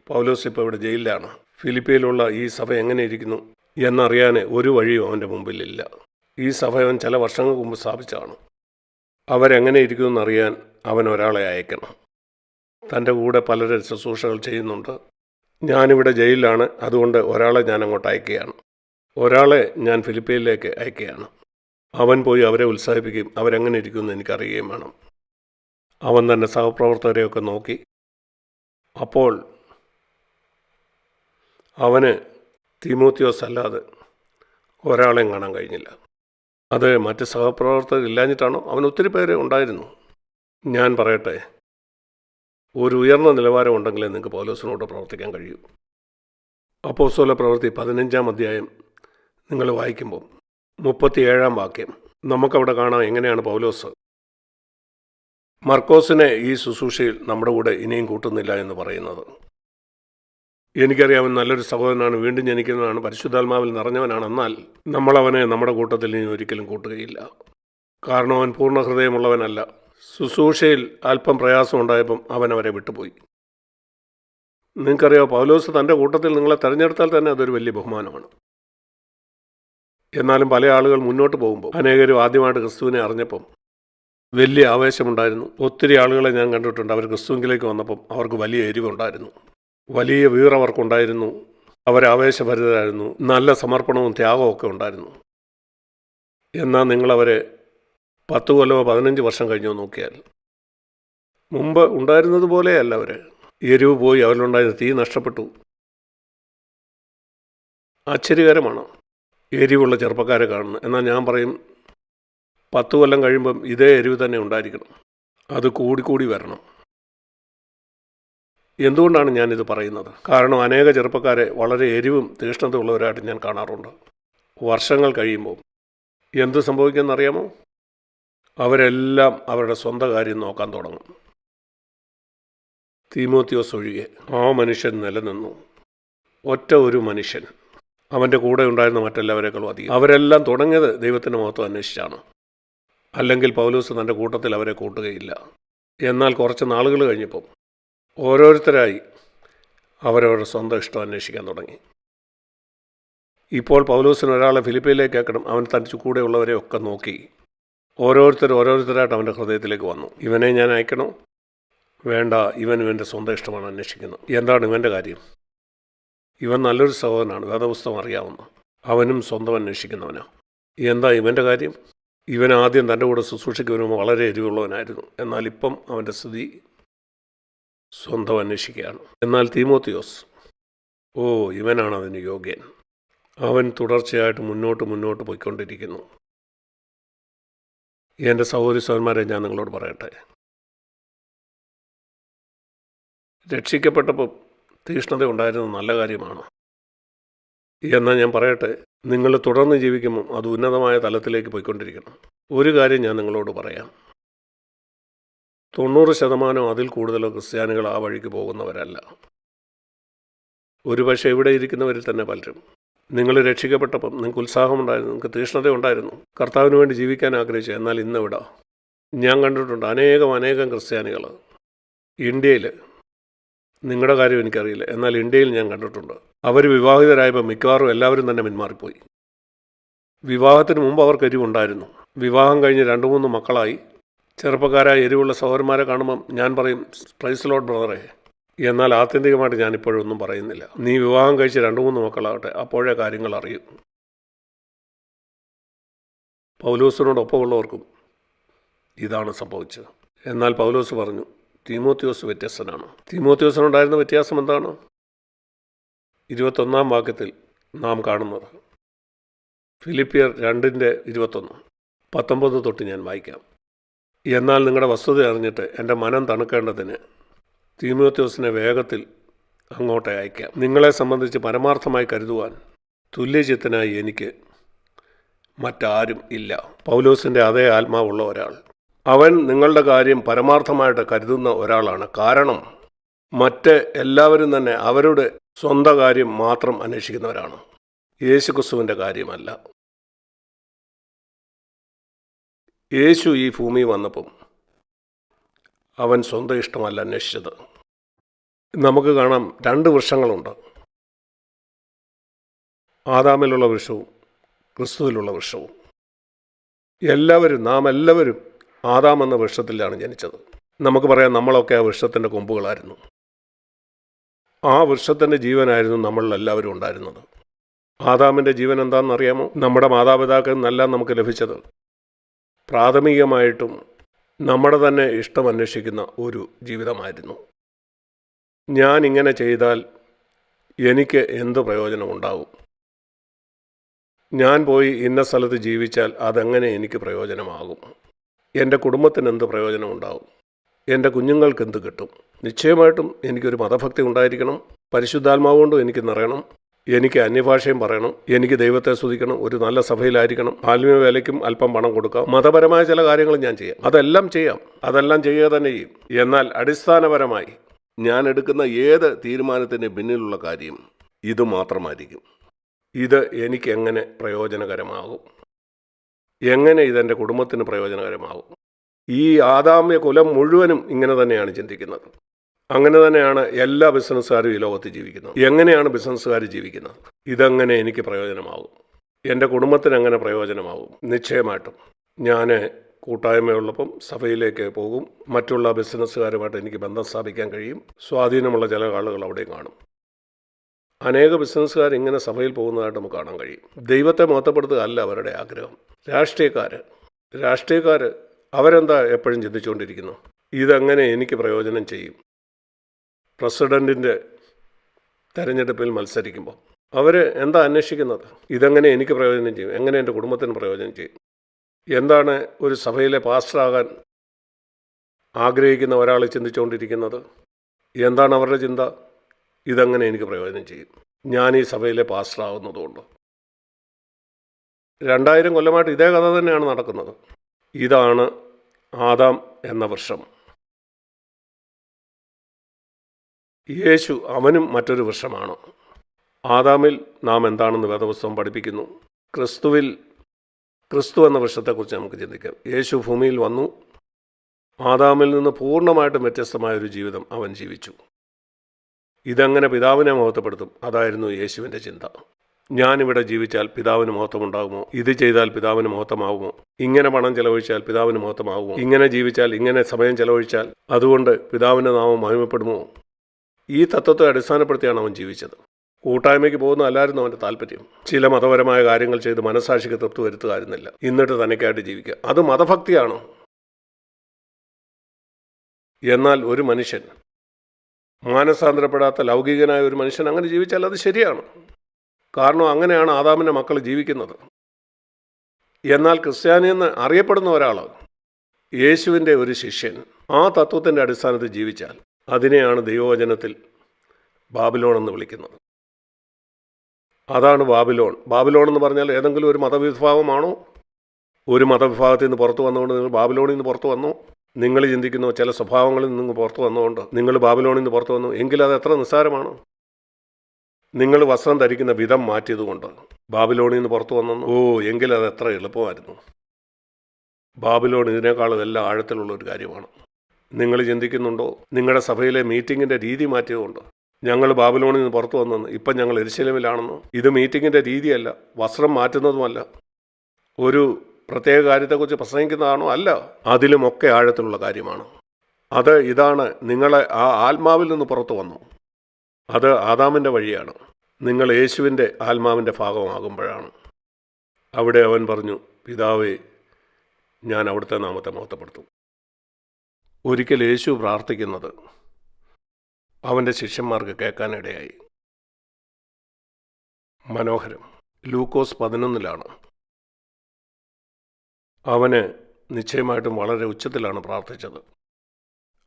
പൗലോസ് ഇപ്പോൾ ഇവിടെ ജയിലിലാണ്. ഫിലിപ്പിയിലുള്ള ഈ സഭ എങ്ങനെ ഇരിക്കുന്നു എന്നറിയാൻ ഒരു വഴിയും അവൻ്റെ മുമ്പിലില്ല. ഈ സഭ അവൻ ചില വർഷങ്ങൾക്ക് മുമ്പ് സ്ഥാപിച്ചതാണ്. അവരെങ്ങനെ ഇരിക്കുമെന്ന് അറിയാൻ അവൻ ഒരാളെ അയക്കണം. തൻ്റെ കൂടെ പലരും ശുശ്രൂഷകൾ ചെയ്യുന്നുണ്ട്. ഞാനിവിടെ ജയിലിലാണ്, അതുകൊണ്ട് ഒരാളെ ഞാൻ അങ്ങോട്ട് അയക്കുകയാണ്. ഒരാളെ ഞാൻ ഫിലിപ്പിയിലേക്ക് അയക്കുകയാണ്. അവൻ പോയി അവരെ ഉത്സാഹിപ്പിക്കും. അവരെങ്ങനെ ഇരിക്കുമെന്ന് എനിക്കറിയുകയും വേണം. അവൻ തന്നെ സഹപ്രവർത്തകരെയൊക്കെ നോക്കി. അപ്പോൾ അവന് തീമോത്തിയോസ് അല്ലാതെ ഒരാളെയും കാണാൻ കഴിഞ്ഞില്ല. അത് മറ്റ് സഹപ്രവർത്തകർ ഇല്ലാഞ്ഞിട്ടാണോ? അവൻ ഒത്തിരി പേര് ഉണ്ടായിരുന്നു. ഞാൻ പറയട്ടെ, ഒരു ഉയർന്ന നിലവാരം ഉണ്ടെങ്കിലേ നിങ്ങൾക്ക് പൗലോസിനോട് പ്രവർത്തിക്കാൻ കഴിയൂ. അപ്പോസ്തല പ്രവൃത്തി 15-ാം അധ്യായം നിങ്ങൾ വായിക്കുമ്പോൾ 37-ാം വാക്യം നമുക്കവിടെ കാണാം എങ്ങനെയാണ് പൗലോസ് മർക്കോസിനെ ഈ ശുശ്രൂഷയിൽ നമ്മുടെ കൂടെ ഇനിയും കൂട്ടുന്നില്ല എന്ന് പറയുന്നത്. എനിക്കറിയാം, നല്ലൊരു സഹോദരനാണ്, വീണ്ടും ജനിക്കുന്നതാണ്, പരിശുദ്ധാത്മാവിൽ നിറഞ്ഞവനാണ്. എന്നാൽ നമ്മളവനെ നമ്മുടെ കൂട്ടത്തിൽ ഇനി ഒരിക്കലും കൂട്ടുകയില്ല. കാരണം അവൻ പൂർണ്ണ ഹൃദയമുള്ളവനല്ല. ശുശ്രൂഷയിൽ അല്പം പ്രയാസം ഉണ്ടായപ്പം അവൻ അവരെ വിട്ടുപോയി. നിങ്ങൾക്കറിയാം, പൗലോസ് തൻ്റെ കൂട്ടത്തിൽ നിങ്ങളെ തിരഞ്ഞെടുത്താൽ തന്നെ അതൊരു വലിയ ബഹുമാനമാണ്. എന്നാലും പല ആളുകൾ മുന്നോട്ട് പോകുമ്പോൾ, അനേകരും ആദ്യമായിട്ട് ക്രിസ്തുവിനെ അറിഞ്ഞപ്പം വലിയ ആവേശമുണ്ടായിരുന്നു. ഒത്തിരി ആളുകളെ ഞാൻ കണ്ടിട്ടുണ്ട്. അവർ ക്രിസ്തുവിലേക്ക് വന്നപ്പം അവർക്ക് വലിയ എരിവുണ്ടായിരുന്നു, വലിയ വീർ അവർക്കുണ്ടായിരുന്നു. അവർ ആവേശഭരിതരായിരുന്നു, നല്ല സമർപ്പണവും ത്യാഗവും ഒക്കെ ഉണ്ടായിരുന്നു. എന്നാൽ നിങ്ങളവരെ 10 കൊല്ലമോ 15 വർഷം കഴിഞ്ഞോ നോക്കിയാൽ മുമ്പ് ഉണ്ടായിരുന്നത് പോലെയല്ല. അവർ എരിവ് പോയി, അവരിലുണ്ടായിരുന്ന തീ നഷ്ടപ്പെട്ടു. ആശ്ചര്യകരമാണ് എരിവുള്ള ചെറുപ്പക്കാരെ കാണുന്നത്. എന്നാൽ ഞാൻ പറയും, 10 കൊല്ലം കഴിയുമ്പം ഇതേ എരിവ് തന്നെ ഉണ്ടായിരിക്കണം. അത് കൂടിക്കൂടി വരണം. എന്തുകൊണ്ടാണ് ഞാനിത് പറയുന്നത്? കാരണം അനേക ചെറുപ്പക്കാരെ വളരെ എരിവും തീഷ്ണതയുള്ളവരായിട്ട് ഞാൻ കാണാറുണ്ട്. വർഷങ്ങൾ കഴിയുമ്പോൾ എന്ത് സംഭവിക്കുമെന്നറിയാമോ? അവരെല്ലാം അവരുടെ സ്വന്തം കാര്യം നോക്കാൻ തുടങ്ങും. തീമോത്തിയോസ് ഒഴികെ ആ മനുഷ്യൻ നിലനിന്നു. ഒറ്റ ഒരു മനുഷ്യൻ, അവൻ്റെ കൂടെ ഉണ്ടായിരുന്ന മറ്റെല്ലാവരേക്കാളും അധികം. അവരെല്ലാം തുടങ്ങിയത് ദൈവത്തിൻ്റെ മഹത്വം അന്വേഷിച്ചാണ്. അല്ലെങ്കിൽ പൗലോസ് തൻ്റെ കൂട്ടത്തിൽ അവരെ കൂട്ടുകയില്ല. എന്നാൽ കുറച്ച് നാളുകൾ കഴിഞ്ഞപ്പോൾ ഓരോരുത്തരായി അവരവരുടെ സ്വന്തം ഇഷ്ടം അന്വേഷിക്കാൻ തുടങ്ങി. ഇപ്പോൾ പൗലോസിന് ഒരാളെ ഫിലിപ്പിയിലേക്ക് അയക്കണം. അവൻ തൻ്റെ കൂടെയുള്ളവരെ ഒക്കെ നോക്കി. ഓരോരുത്തരായിട്ട് അവൻ്റെ ഹൃദയത്തിലേക്ക് വന്നു. ഇവനെ ഞാൻ അയക്കണോ? വേണ്ട, ഇവൻ്റെ സ്വന്തം ഇഷ്ടമാണ് അന്വേഷിക്കുന്നത്. എന്താണ് ഇവൻ്റെ കാര്യം? ഇവൻ നല്ലൊരു സഹോദരനാണ്, വേദപുസ്തകം അറിയാവുന്ന. അവനും സ്വന്തം അന്വേഷിക്കുന്നവനാണ്. എന്താ ഇവൻ്റെ കാര്യം? ഇവൻ ആദ്യം തൻ്റെ കൂടെ ശുശ്രൂഷയ്ക്ക് വരുമ്പോൾ വളരെ എരിവുള്ളവനായിരുന്നു. എന്നാൽ ഇപ്പം അവൻ്റെ സ്ഥിതി സ്വന്തം അന്വേഷിക്കുകയാണ്. എന്നാൽ തീമോത്തിയോസ്, ഇവനാണ് അതിന് യോഗ്യൻ. അവൻ തുടർച്ചയായിട്ട് മുന്നോട്ട് പോയിക്കൊണ്ടിരിക്കുന്നു. എൻ്റെ സഹോദരി സഹോദരന്മാരെ, ഞാൻ നിങ്ങളോട് പറയട്ടെ, രക്ഷിക്കപ്പെട്ടപ്പോൾ തീഷ്ണത ഉണ്ടായിരുന്നത് നല്ല കാര്യമാണ്. എന്നാൽ ഞാൻ പറയട്ടെ, നിങ്ങൾ തുടർന്ന് ജീവിക്കുമ്പോൾ അത് ഉന്നതമായ തലത്തിലേക്ക് പോയിക്കൊണ്ടിരിക്കണം. ഒരു കാര്യം ഞാൻ നിങ്ങളോട് പറയാം. 90% അതിൽ കൂടുതലോ ക്രിസ്ത്യാനികൾ ആ വഴിക്ക് പോകുന്നവരല്ല. ഒരുപക്ഷെ ഇവിടെ ഇരിക്കുന്നവരിൽ തന്നെ പലരും. നിങ്ങൾ രക്ഷിക്കപ്പെട്ടപ്പം നിങ്ങൾക്ക് ഉത്സാഹമുണ്ടായിരുന്നു, നിങ്ങൾക്ക് തീഷ്ണത ഉണ്ടായിരുന്നു, കർത്താവിന് വേണ്ടി ജീവിക്കാൻ ആഗ്രഹിച്ചു. എന്നാൽ ഇന്നിവിടെ ഞാൻ കണ്ടിട്ടുണ്ട് അനേകം ക്രിസ്ത്യാനികൾ ഇന്ത്യയിൽ, നിങ്ങളുടെ കാര്യം എനിക്കറിയില്ല, എന്നാൽ ഇന്ത്യയിൽ ഞാൻ കണ്ടിട്ടുണ്ട്. അവർ വിവാഹിതരായപ്പോൾ മിക്കവാറും എല്ലാവരും തന്നെ പിന്മാറിപ്പോയി. വിവാഹത്തിന് മുമ്പ് അവർക്ക് എരിവുണ്ടായിരുന്നു. വിവാഹം കഴിഞ്ഞ് 2-3 മക്കളായി. ചെറുപ്പക്കാരായ എരിവുള്ള സഹോദരന്മാരെ കാണുമ്പം ഞാൻ പറയും, പ്രൈസ് ലോർഡ് ബ്രദറെ. എന്നാൽ ആത്യന്തികമായിട്ട് ഞാനിപ്പോഴൊന്നും പറയുന്നില്ല. നീ വിവാഹം കഴിച്ച് 2-3 മക്കളാകട്ടെ, അപ്പോഴേ കാര്യങ്ങൾ അറിയും. പൗലോസിനോടൊപ്പമുള്ളവർക്കും ഇതാണ് സംഭവിച്ചത്. എന്നാൽ പൗലോസ് പറഞ്ഞു, തീമോത്തിയോസ് വ്യത്യസ്തനാണ്. തീമോത്തിയോസിനുണ്ടായിരുന്ന വ്യത്യാസം എന്താണ്? 21-ാം വാക്യത്തിൽ നാം കാണുന്നത്. ഫിലിപ്പിയർ 2:21, 19 തൊട്ട് ഞാൻ വായിക്കാം. എന്നാൽ നിങ്ങളുടെ വസ്തുത അറിഞ്ഞിട്ട് എൻ്റെ മനം തണുക്കേണ്ടതിന് തീമോത്തിയോസിനെ വേഗത്തിൽ അങ്ങോട്ട് അയക്കാം. നിങ്ങളെ സംബന്ധിച്ച് പരമാർത്ഥമായി കരുതുവാൻ തുല്യചിത്തനായി എനിക്ക് മറ്റാരും ഇല്ല. പൗലോസിൻ്റെ അതേ ആത്മാവുള്ള ഒരാൾ. അവൻ നിങ്ങളുടെ കാര്യം പരമാർത്ഥമായിട്ട് കരുതുന്ന ഒരാളാണ്. കാരണം മറ്റ് എല്ലാവരും തന്നെ അവരുടെ സ്വന്തം കാര്യം മാത്രം അന്വേഷിക്കുന്നവരാണ്, യേശുക്രിസ്തുവിൻ്റെ കാര്യമല്ല. യേശു ഈ ഭൂമി വന്നപ്പം അവൻ സ്വന്തം ഇഷ്ടമല്ല അന്വേഷിച്ചത്. നമുക്ക് കാണാം 2 വൃക്ഷങ്ങളുണ്ട്, ആദാമിലുള്ള വൃക്ഷവും ക്രിസ്തുവിലുള്ള വൃക്ഷവും. നാം എല്ലാവരും ആദാം എന്ന വൃക്ഷത്തിലാണ് ജനിച്ചത്. നമുക്ക് പറയാം നമ്മളൊക്കെ ആ വൃക്ഷത്തിൻ്റെ കൊമ്പുകളായിരുന്നു. ആ വൃക്ഷത്തിൻ്റെ ജീവനായിരുന്നു നമ്മളെല്ലാവരും ഉണ്ടായിരുന്നത്. ആദാമിൻ്റെ ജീവൻ എന്താണെന്നറിയാമോ? നമ്മുടെ മാതാപിതാക്കളിൽ നിന്നെല്ലാം നമുക്ക് ലഭിച്ചത് പ്രാഥമികമായിട്ടും നമ്മുടെ തന്നെ ഇഷ്ടം അന്വേഷിക്കുന്ന ഒരു ജീവിതമായിരുന്നു. ഞാൻ ഇങ്ങനെ ചെയ്താൽ എനിക്ക് എന്ത് പ്രയോജനമുണ്ടാകും? ഞാൻ പോയി ഇന്ന സ്ഥലത്ത് ജീവിച്ചാൽ അതെങ്ങനെ എനിക്ക് പ്രയോജനമാകും? എൻ്റെ കുടുംബത്തിന് എന്ത് പ്രയോജനമുണ്ടാകും? എൻ്റെ കുഞ്ഞുങ്ങൾക്ക് എന്ത് കിട്ടും? നിശ്ചയമായിട്ടും എനിക്കൊരു മതഭക്തി ഉണ്ടായിരിക്കണം, പരിശുദ്ധാത്മാവ് കൊണ്ടും എനിക്ക് നിറയണം, എനിക്ക് അന്യഭാഷയും പറയണം, എനിക്ക് ദൈവത്തെ സ്തുതിക്കണം, ഒരു നല്ല സഭയിലായിരിക്കണം, ആത്മീയ വേലയ്ക്കും അല്പം പണം കൊടുക്കാം, മതപരമായ ചില കാര്യങ്ങളും ഞാൻ ചെയ്യാം. അതെല്ലാം ചെയ്യുക തന്നെ ചെയ്യും. എന്നാൽ അടിസ്ഥാനപരമായി ഞാൻ എടുക്കുന്ന ഏത് തീരുമാനത്തിന് പിന്നിലുള്ള കാര്യം ഇത് മാത്രമായിരിക്കും. ഇത് എനിക്ക് എങ്ങനെ പ്രയോജനകരമാകും? എങ്ങനെ ഇതെൻ്റെ കുടുംബത്തിന് പ്രയോജനകരമാകും? ഈ ആദാമ്യ കുലം മുഴുവനും ഇങ്ങനെ തന്നെയാണ് ചിന്തിക്കുന്നത്. അങ്ങനെ തന്നെയാണ് എല്ലാ ബിസിനസ്സുകാരും ഈ ലോകത്ത് ജീവിക്കുന്നത്. എങ്ങനെയാണ് ബിസിനസ്സുകാർ ജീവിക്കുന്നത്? ഇതെങ്ങനെ എനിക്ക് പ്രയോജനമാകും? എൻ്റെ കുടുംബത്തിന് എങ്ങനെ പ്രയോജനമാകും? നിശ്ചയമായിട്ടും ഞാൻ കൂട്ടായ്മയുള്ളപ്പം സഭയിലേക്ക് പോകും, മറ്റുള്ള ബിസിനസ്സുകാരുമായിട്ട് എനിക്ക് ബന്ധം സ്ഥാപിക്കാൻ കഴിയും, സ്വാധീനമുള്ള ചില ആളുകൾ അവിടെ കാണും. അനേക ബിസിനസ്സുകാർ ഇങ്ങനെ സഭയിൽ പോകുന്നതായിട്ട് നമുക്ക് കാണാൻ കഴിയും. ദൈവത്തെ മഹത്വപ്പെടുത്തുക അല്ല അവരുടെ ആഗ്രഹം. രാഷ്ട്രീയക്കാർ അവരെന്താ എപ്പോഴും ചിന്തിച്ചുകൊണ്ടിരിക്കുന്നു? ഇതെങ്ങനെ എനിക്ക് പ്രയോജനം ചെയ്യും? പ്രസിഡൻറ്റിൻ്റെ തെരഞ്ഞെടുപ്പിൽ മത്സരിക്കുമ്പോൾ അവർ എന്താ അന്വേഷിക്കുന്നത്? ഇതെങ്ങനെ എനിക്ക് പ്രയോജനം ചെയ്യും? എങ്ങനെ എൻ്റെ കുടുംബത്തിന് പ്രയോജനം ചെയ്യും? എന്താണ് ഒരു സഭയിലെ പാസ്റ്ററാകാൻ ആഗ്രഹിക്കുന്ന ഒരാൾ ചിന്തിച്ചുകൊണ്ടിരിക്കുന്നത്? എന്താണ് അവരുടെ ചിന്ത? ഇതെങ്ങനെ എനിക്ക് പ്രയോജനം ചെയ്യും? ഞാൻ ഈ സഭയിലെ പാസ്റ്ററാകുന്നതുകൊണ്ട്. 2000 കൊല്ലമായിട്ട് ഇതേ കഥ തന്നെയാണ് നടക്കുന്നത്. ഇതാണ് ആദാം എന്ന വൃക്ഷം. യേശു അവനും മറ്റൊരു വൃക്ഷമാണ്. ആദാമിൽ നാം എന്താണെന്ന് വേദപുസ്തകം പഠിപ്പിക്കുന്നു. ക്രിസ്തു എന്ന വൃക്ഷത്തെക്കുറിച്ച് നമുക്ക് ചിന്തിക്കാം. യേശു ഭൂമിയിൽ വന്നു. ആദാമിൽ നിന്ന് പൂർണ്ണമായിട്ടും വ്യത്യസ്തമായൊരു ജീവിതം അവൻ ജീവിച്ചു. ഇതെങ്ങനെ പിതാവിനെ മഹത്വപ്പെടുത്തും? അതായിരുന്നു യേശുവിൻ്റെ ചിന്ത. ഞാനിവിടെ ജീവിച്ചാൽ പിതാവിന് മഹത്വമുണ്ടാകുമോ? ഇത് ചെയ്താൽ പിതാവിന് മഹത്വമാകുമോ? ഇങ്ങനെ പണം ചെലവഴിച്ചാൽ പിതാവിന് മഹത്വമാകുമോ? ഇങ്ങനെ ജീവിച്ചാൽ, ഇങ്ങനെ സമയം ചെലവഴിച്ചാൽ അതുകൊണ്ട് പിതാവിൻ്റെ നാമം മഹിമപ്പെടുമോ? ഈ തത്വത്തെ അടിസ്ഥാനപ്പെടുത്തിയാണ് അവൻ ജീവിച്ചത്. കൂട്ടായ്മയ്ക്ക് പോകുന്ന അല്ലായിരുന്നു അവൻ്റെ താല്പര്യം. ചില മതപരമായ കാര്യങ്ങൾ ചെയ്ത് മനസാക്ഷിക്ക് തൃപ്തി വരുത്തുകയായിരുന്നില്ല. എന്നിട്ട് തനിക്കായിട്ട് ജീവിക്കുക, അത് മതഭക്തിയാണോ? എന്നാൽ ഒരു മനുഷ്യൻ, മാനസാന്തരപ്പെടാത്ത ലൗകികനായ ഒരു മനുഷ്യൻ അങ്ങനെ ജീവിച്ചാൽ അത് ശരിയാണ്. കാരണം അങ്ങനെയാണ് ആദാമിൻ്റെ മക്കൾ ജീവിക്കുന്നത്. എന്നാൽ ക്രിസ്ത്യാനിയെന്ന് അറിയപ്പെടുന്ന ഒരാൾ, യേശുവിൻ്റെ ഒരു ശിഷ്യൻ, ആ തത്വത്തിൻ്റെ അടിസ്ഥാനത്തിൽ ജീവിച്ചാൽ അതിനെയാണ് ദൈവവചനത്തിൽ ബാബിലോൺ എന്ന് വിളിക്കുന്നത്. അതാണ് ബാബിലോൺ. ബാബിലോൺ എന്ന് പറഞ്ഞാൽ ഏതെങ്കിലും ഒരു മതവിഭാഗമാണോ? ഒരു മതവിഭാഗത്തിൽ നിന്ന് പുറത്തു വന്നുകൊണ്ട് നിങ്ങൾ ബാബിലോണിൽ നിന്ന് പുറത്തു വന്നു? നിങ്ങൾ ചിന്തിക്കുന്നു ചില സ്വഭാവങ്ങളിൽ നിന്ന് പുറത്തു വന്നുകൊണ്ട് നിങ്ങൾ ബാബിലോണിൽ നിന്ന് പുറത്തു വന്നു എങ്കിൽ അത് എത്ര നിസ്സാരമാണ്. നിങ്ങൾ വസ്ത്രം ധരിക്കുന്ന വിധം മാറ്റിയതുകൊണ്ട് ബാബിലോണിൽ നിന്ന് പുറത്തു വന്നു എങ്കിൽ അത് എത്ര എളുപ്പമായിരുന്നു. ബാബിലോൺ ഇതിനേക്കാളും എല്ലാം ആഴത്തിലുള്ള ഒരു കാര്യമാണ്. നിങ്ങൾ ചിന്തിക്കുന്നുണ്ടോ നിങ്ങളുടെ സഭയിലെ മീറ്റിങ്ങിൻ്റെ രീതി മാറ്റിയതുകൊണ്ട് ഞങ്ങൾ ബാബിലോണിൽ നിന്ന് പുറത്തു വന്നെന്ന് ഇപ്പം ഞങ്ങൾ യെരൂശലേമിലാണെന്ന്? ഇത് മീറ്റിങ്ങിൻ്റെ രീതിയല്ല, വസ്ത്രം മാറ്റുന്നതുമല്ല, ഒരു പ്രത്യേക കാര്യത്തെക്കുറിച്ച് പ്രസംഗിക്കുന്നതാണോ? അല്ല, അതിലുമൊക്കെ ആഴത്തിലുള്ള കാര്യമാണ്. ഇതാണ് നിങ്ങളെ ആ ആത്മാവിൽ നിന്ന് പുറത്തു വന്നു. അത് ആദാമിൻ്റെ വഴിയാണ്. നിങ്ങൾ യേശുവിൻ്റെ ആത്മാവിൻ്റെ ഭാഗമാകുമ്പോഴാണ്. അവിടെ അവൻ പറഞ്ഞു, പിതാവേ, ഞാൻ അവിടുത്തെ നാമത്തെ മഹത്വപ്പെടുത്തും. ഒരിക്കൽ യേശു പ്രാർത്ഥിക്കുന്നത് അവൻ്റെ ശിഷ്യന്മാർക്ക് കേൾക്കാനിടയായി. മനോഹരം. ലൂക്കോസ് 11 അവന് നിശ്ചയമായിട്ടും വളരെ ഉച്ചത്തിലാണ് പ്രാർത്ഥിച്ചത്.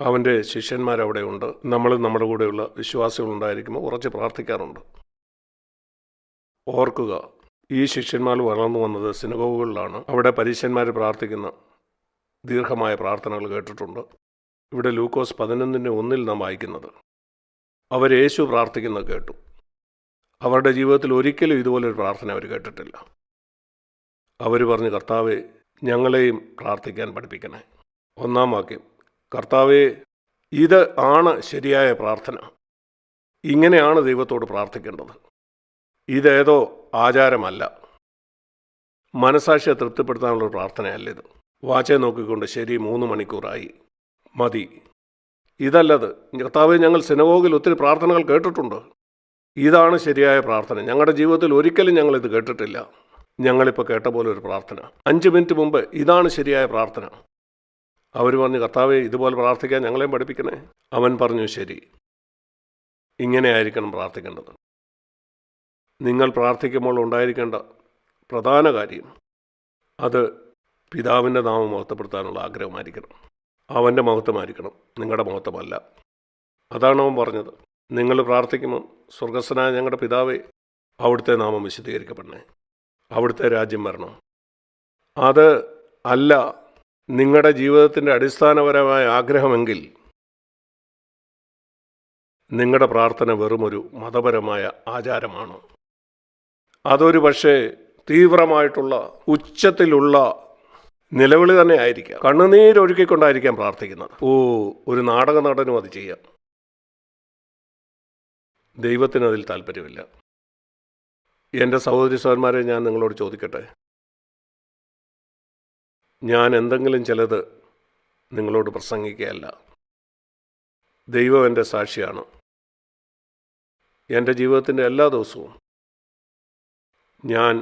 അവൻ്റെ ശിഷ്യന്മാരവിടെ ഉണ്ട്. നമ്മൾ നമ്മുടെ കൂടെയുള്ള വിശ്വാസികളുണ്ടായിരിക്കുമ്പോൾ ഉറച്ച് പ്രാർത്ഥിക്കാറുണ്ട്. ഓർക്കുക, ഈ ശിഷ്യന്മാർ വളർന്നു വന്നത് സിനഗോഗുകളിലാണ്. അവിടെ പരീശന്മാർ പ്രാർത്ഥിക്കുന്ന ദീർഘമായ പ്രാർത്ഥനകൾ കേട്ടിട്ടുണ്ട്. ഇവിടെ ലൂക്കോസ് 11:1 നാം വായിക്കുന്നത് അവർ യേശു പ്രാർത്ഥിക്കുന്നത് കേട്ടു. അവരുടെ ജീവിതത്തിൽ ഒരിക്കലും ഇതുപോലൊരു പ്രാർത്ഥന അവർ കേട്ടിട്ടില്ല. അവർ പറഞ്ഞു, കർത്താവേ, ഞങ്ങളെയും പ്രാർത്ഥിക്കാൻ പഠിപ്പിക്കണേ. 1-ാം വാക്യം, കർത്താവേ, ഇത് ആണ് ശരിയായ പ്രാർത്ഥന. ഇങ്ങനെയാണ് ദൈവത്തോട് പ്രാർത്ഥിക്കേണ്ടത്. ഇതേതോ ആചാരമല്ല, മനസാക്ഷിയെ തൃപ്തിപ്പെടുത്താനുള്ള പ്രാർത്ഥനയല്ല ഇത്. വാച്ചെ നോക്കിക്കൊണ്ട് ശരി 3 മണിക്കൂറായി, മതി. ഇതല്ലത്. കർത്താവേ, ഞങ്ങൾ സിനഗോഗിൽ ഒത്തിരി പ്രാർത്ഥനകൾ കേട്ടിട്ടുണ്ട്. ഇതാണ് ശരിയായ പ്രാർത്ഥന. ഞങ്ങളുടെ ജീവിതത്തിൽ ഒരിക്കലും ഞങ്ങളിത് കേട്ടിട്ടില്ല. ഞങ്ങളിപ്പോൾ കേട്ട പോലെ ഒരു പ്രാർത്ഥന 5 മിനിറ്റ് മുമ്പ് ഇതാണ് ശരിയായ പ്രാർത്ഥന. അവർ പറഞ്ഞു, കർത്താവേ, ഇതുപോലെ പ്രാർത്ഥിക്കാൻ ഞങ്ങളെയും പഠിപ്പിക്കണേ. അവൻ പറഞ്ഞു, ശരി, ഇങ്ങനെ ആയിരിക്കണം പ്രാർത്ഥിക്കേണ്ടത്. നിങ്ങൾ പ്രാർത്ഥിക്കുമ്പോൾ ഉണ്ടായിരിക്കേണ്ട പ്രധാന കാര്യം അത് പിതാവിൻ്റെ നാമം മഹത്വപ്പെടുത്താനുള്ള ആഗ്രഹമായിരിക്കണം. അവൻ്റെ മഹത്വമായിരിക്കണം, നിങ്ങളുടെ മഹത്വമല്ല. അതാണ് അവൻ പറഞ്ഞത്. നിങ്ങൾ പ്രാർത്ഥിക്കുമ്പം സ്വർഗസ്ഥനായ ഞങ്ങളുടെ പിതാവേ, അവിടുത്തെ നാമം വിശദീകരിക്കപ്പെടണേ, അവിടുത്തെ രാജ്യം വരണം. അത് അല്ല നിങ്ങളുടെ ജീവിതത്തിൻ്റെ അടിസ്ഥാനപരമായ ആഗ്രഹമെങ്കിൽ നിങ്ങളുടെ പ്രാർത്ഥന വെറുമൊരു മതപരമായ ആചാരമാണ്. അതൊരു പക്ഷേ തീവ്രമായിട്ടുള്ള ഉച്ചത്തിലുള്ള നിലവിളി തന്നെ ആയിരിക്കാം. കണ്ണുനീരൊഴുക്കിക്കൊണ്ടായിരിക്കാം പ്രാർത്ഥിക്കുന്നത്. ഒരു നാടക നടനും അത് ചെയ്യാം. ദൈവത്തിന് അതിൽ താല്പര്യമില്ല. എൻ്റെ സഹോദരി സഹോദരന്മാരെ, ഞാൻ നിങ്ങളോട് ചോദിക്കട്ടെ, ഞാൻ എന്തെങ്കിലും ചിലത് നിങ്ങളോട് പ്രസംഗിക്കുകയല്ല. ദൈവം എൻ്റെ സാക്ഷിയാണ്. എൻ്റെ ജീവിതത്തിൻ്റെ എല്ലാ ദിവസവും ഞാൻ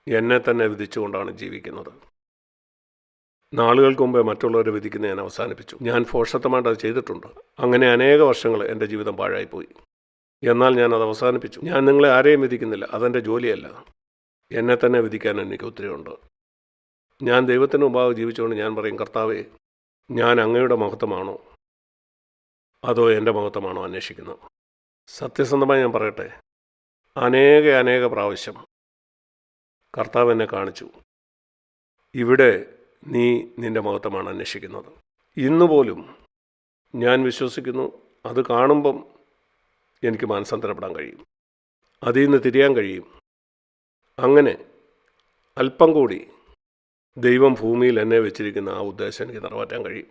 എന്നെ തന്നെ വിധിച്ചുകൊണ്ടാണ് ജീവിക്കുന്നത്. നാളുകൾക്ക് മുമ്പേ മറ്റുള്ളവരെ വിധിക്കുന്ന ഞാൻ അവസാനിപ്പിച്ചു. ഞാൻ ഫോഷത്വമായിട്ട് അത് ചെയ്തിട്ടുണ്ട്. അങ്ങനെ അനേക വർഷങ്ങൾ എൻ്റെ ജീവിതം പാഴായിപ്പോയി. എന്നാൽ ഞാനത് അവസാനിപ്പിച്ചു. ഞാൻ നിങ്ങളെ ആരെയും വിധിക്കുന്നില്ല, അതെൻ്റെ ജോലിയല്ല. എന്നെ തന്നെ വിധിക്കാൻ എനിക്ക് ഒത്തിരി ഉണ്ട്. ഞാൻ ദൈവത്തിന് മുമ്പാകെ ജീവിച്ചുകൊണ്ട് ഞാൻ പറയും, കർത്താവേ, ഞാൻ അങ്ങയുടെ മഹത്വമാണോ അതോ എൻ്റെ മഹത്വമാണോ അന്വേഷിക്കുന്നത്? സത്യസന്ധമായി ഞാൻ പറയട്ടെ, അനേക പ്രാവശ്യം കർത്താവ് എന്നെ കാണിച്ചു, ഇവിടെ നീ നിൻ്റെ മഹത്വമാണ് അന്വേഷിക്കുന്നത്. ഇന്നുപോലും ഞാൻ വിശ്വസിക്കുന്നു, അത് കാണുമ്പം എനിക്ക് മാനസാന്തരപ്പെടാൻ കഴിയും, അതിൽ നിന്ന് തിരിയാൻ കഴിയും. അങ്ങനെ അല്പം കൂടി ദൈവം ഭൂമിയിൽ എന്നെ വെച്ചിരിക്കുന്ന ആ ഉദ്ദേശം എനിക്ക് നിറവേറ്റാൻ കഴിയും.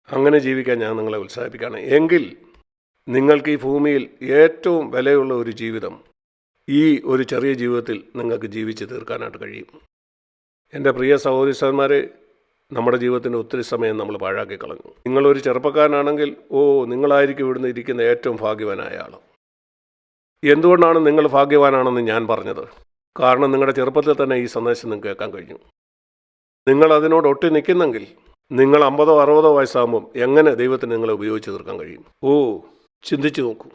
അങ്ങനെ ജീവിക്കാൻ ഞാൻ നിങ്ങളെ ഉത്സാഹിപ്പിക്കുകയാണ്. എങ്കിൽ നിങ്ങൾക്ക് ഈ ഭൂമിയിൽ ഏറ്റവും വിലയുള്ള ഒരു ജീവിതം ഈ ഒരു ചെറിയ ജീവിതത്തിൽ നിങ്ങൾക്ക് ജീവിച്ച് തീർക്കാനായിട്ട് കഴിയും. എൻ്റെ പ്രിയ സഹോദരി സഹോദരന്മാരെ, നമ്മുടെ ജീവിതത്തിൻ്റെ ഒത്തിരി സമയം നമ്മൾ പാഴാക്കി കളഞ്ഞു. നിങ്ങളൊരു ചെറുപ്പക്കാരനാണെങ്കിൽ നിങ്ങളായിരിക്കും ഇവിടുന്ന് ഇരിക്കുന്ന ഏറ്റവും ഭാഗ്യവാനായ ആൾ. എന്തുകൊണ്ടാണ് നിങ്ങൾ ഭാഗ്യവാനാണെന്ന് ഞാൻ പറഞ്ഞത്? കാരണം നിങ്ങളുടെ ചെറുപ്പത്തിൽ തന്നെ ഈ സന്ദേശം നിങ്ങൾക്ക് കേൾക്കാൻ കഴിഞ്ഞു. നിങ്ങൾ അതിനോട് ഒട്ടി നിൽക്കുന്നെങ്കിൽ നിങ്ങൾ 50 or 60 വയസ്സാകുമ്പം എങ്ങനെ ദൈവത്തിന് നിങ്ങളെ ഉപയോഗിച്ച് തീർക്കാൻ കഴിയും? ചിന്തിച്ചു നോക്കൂ.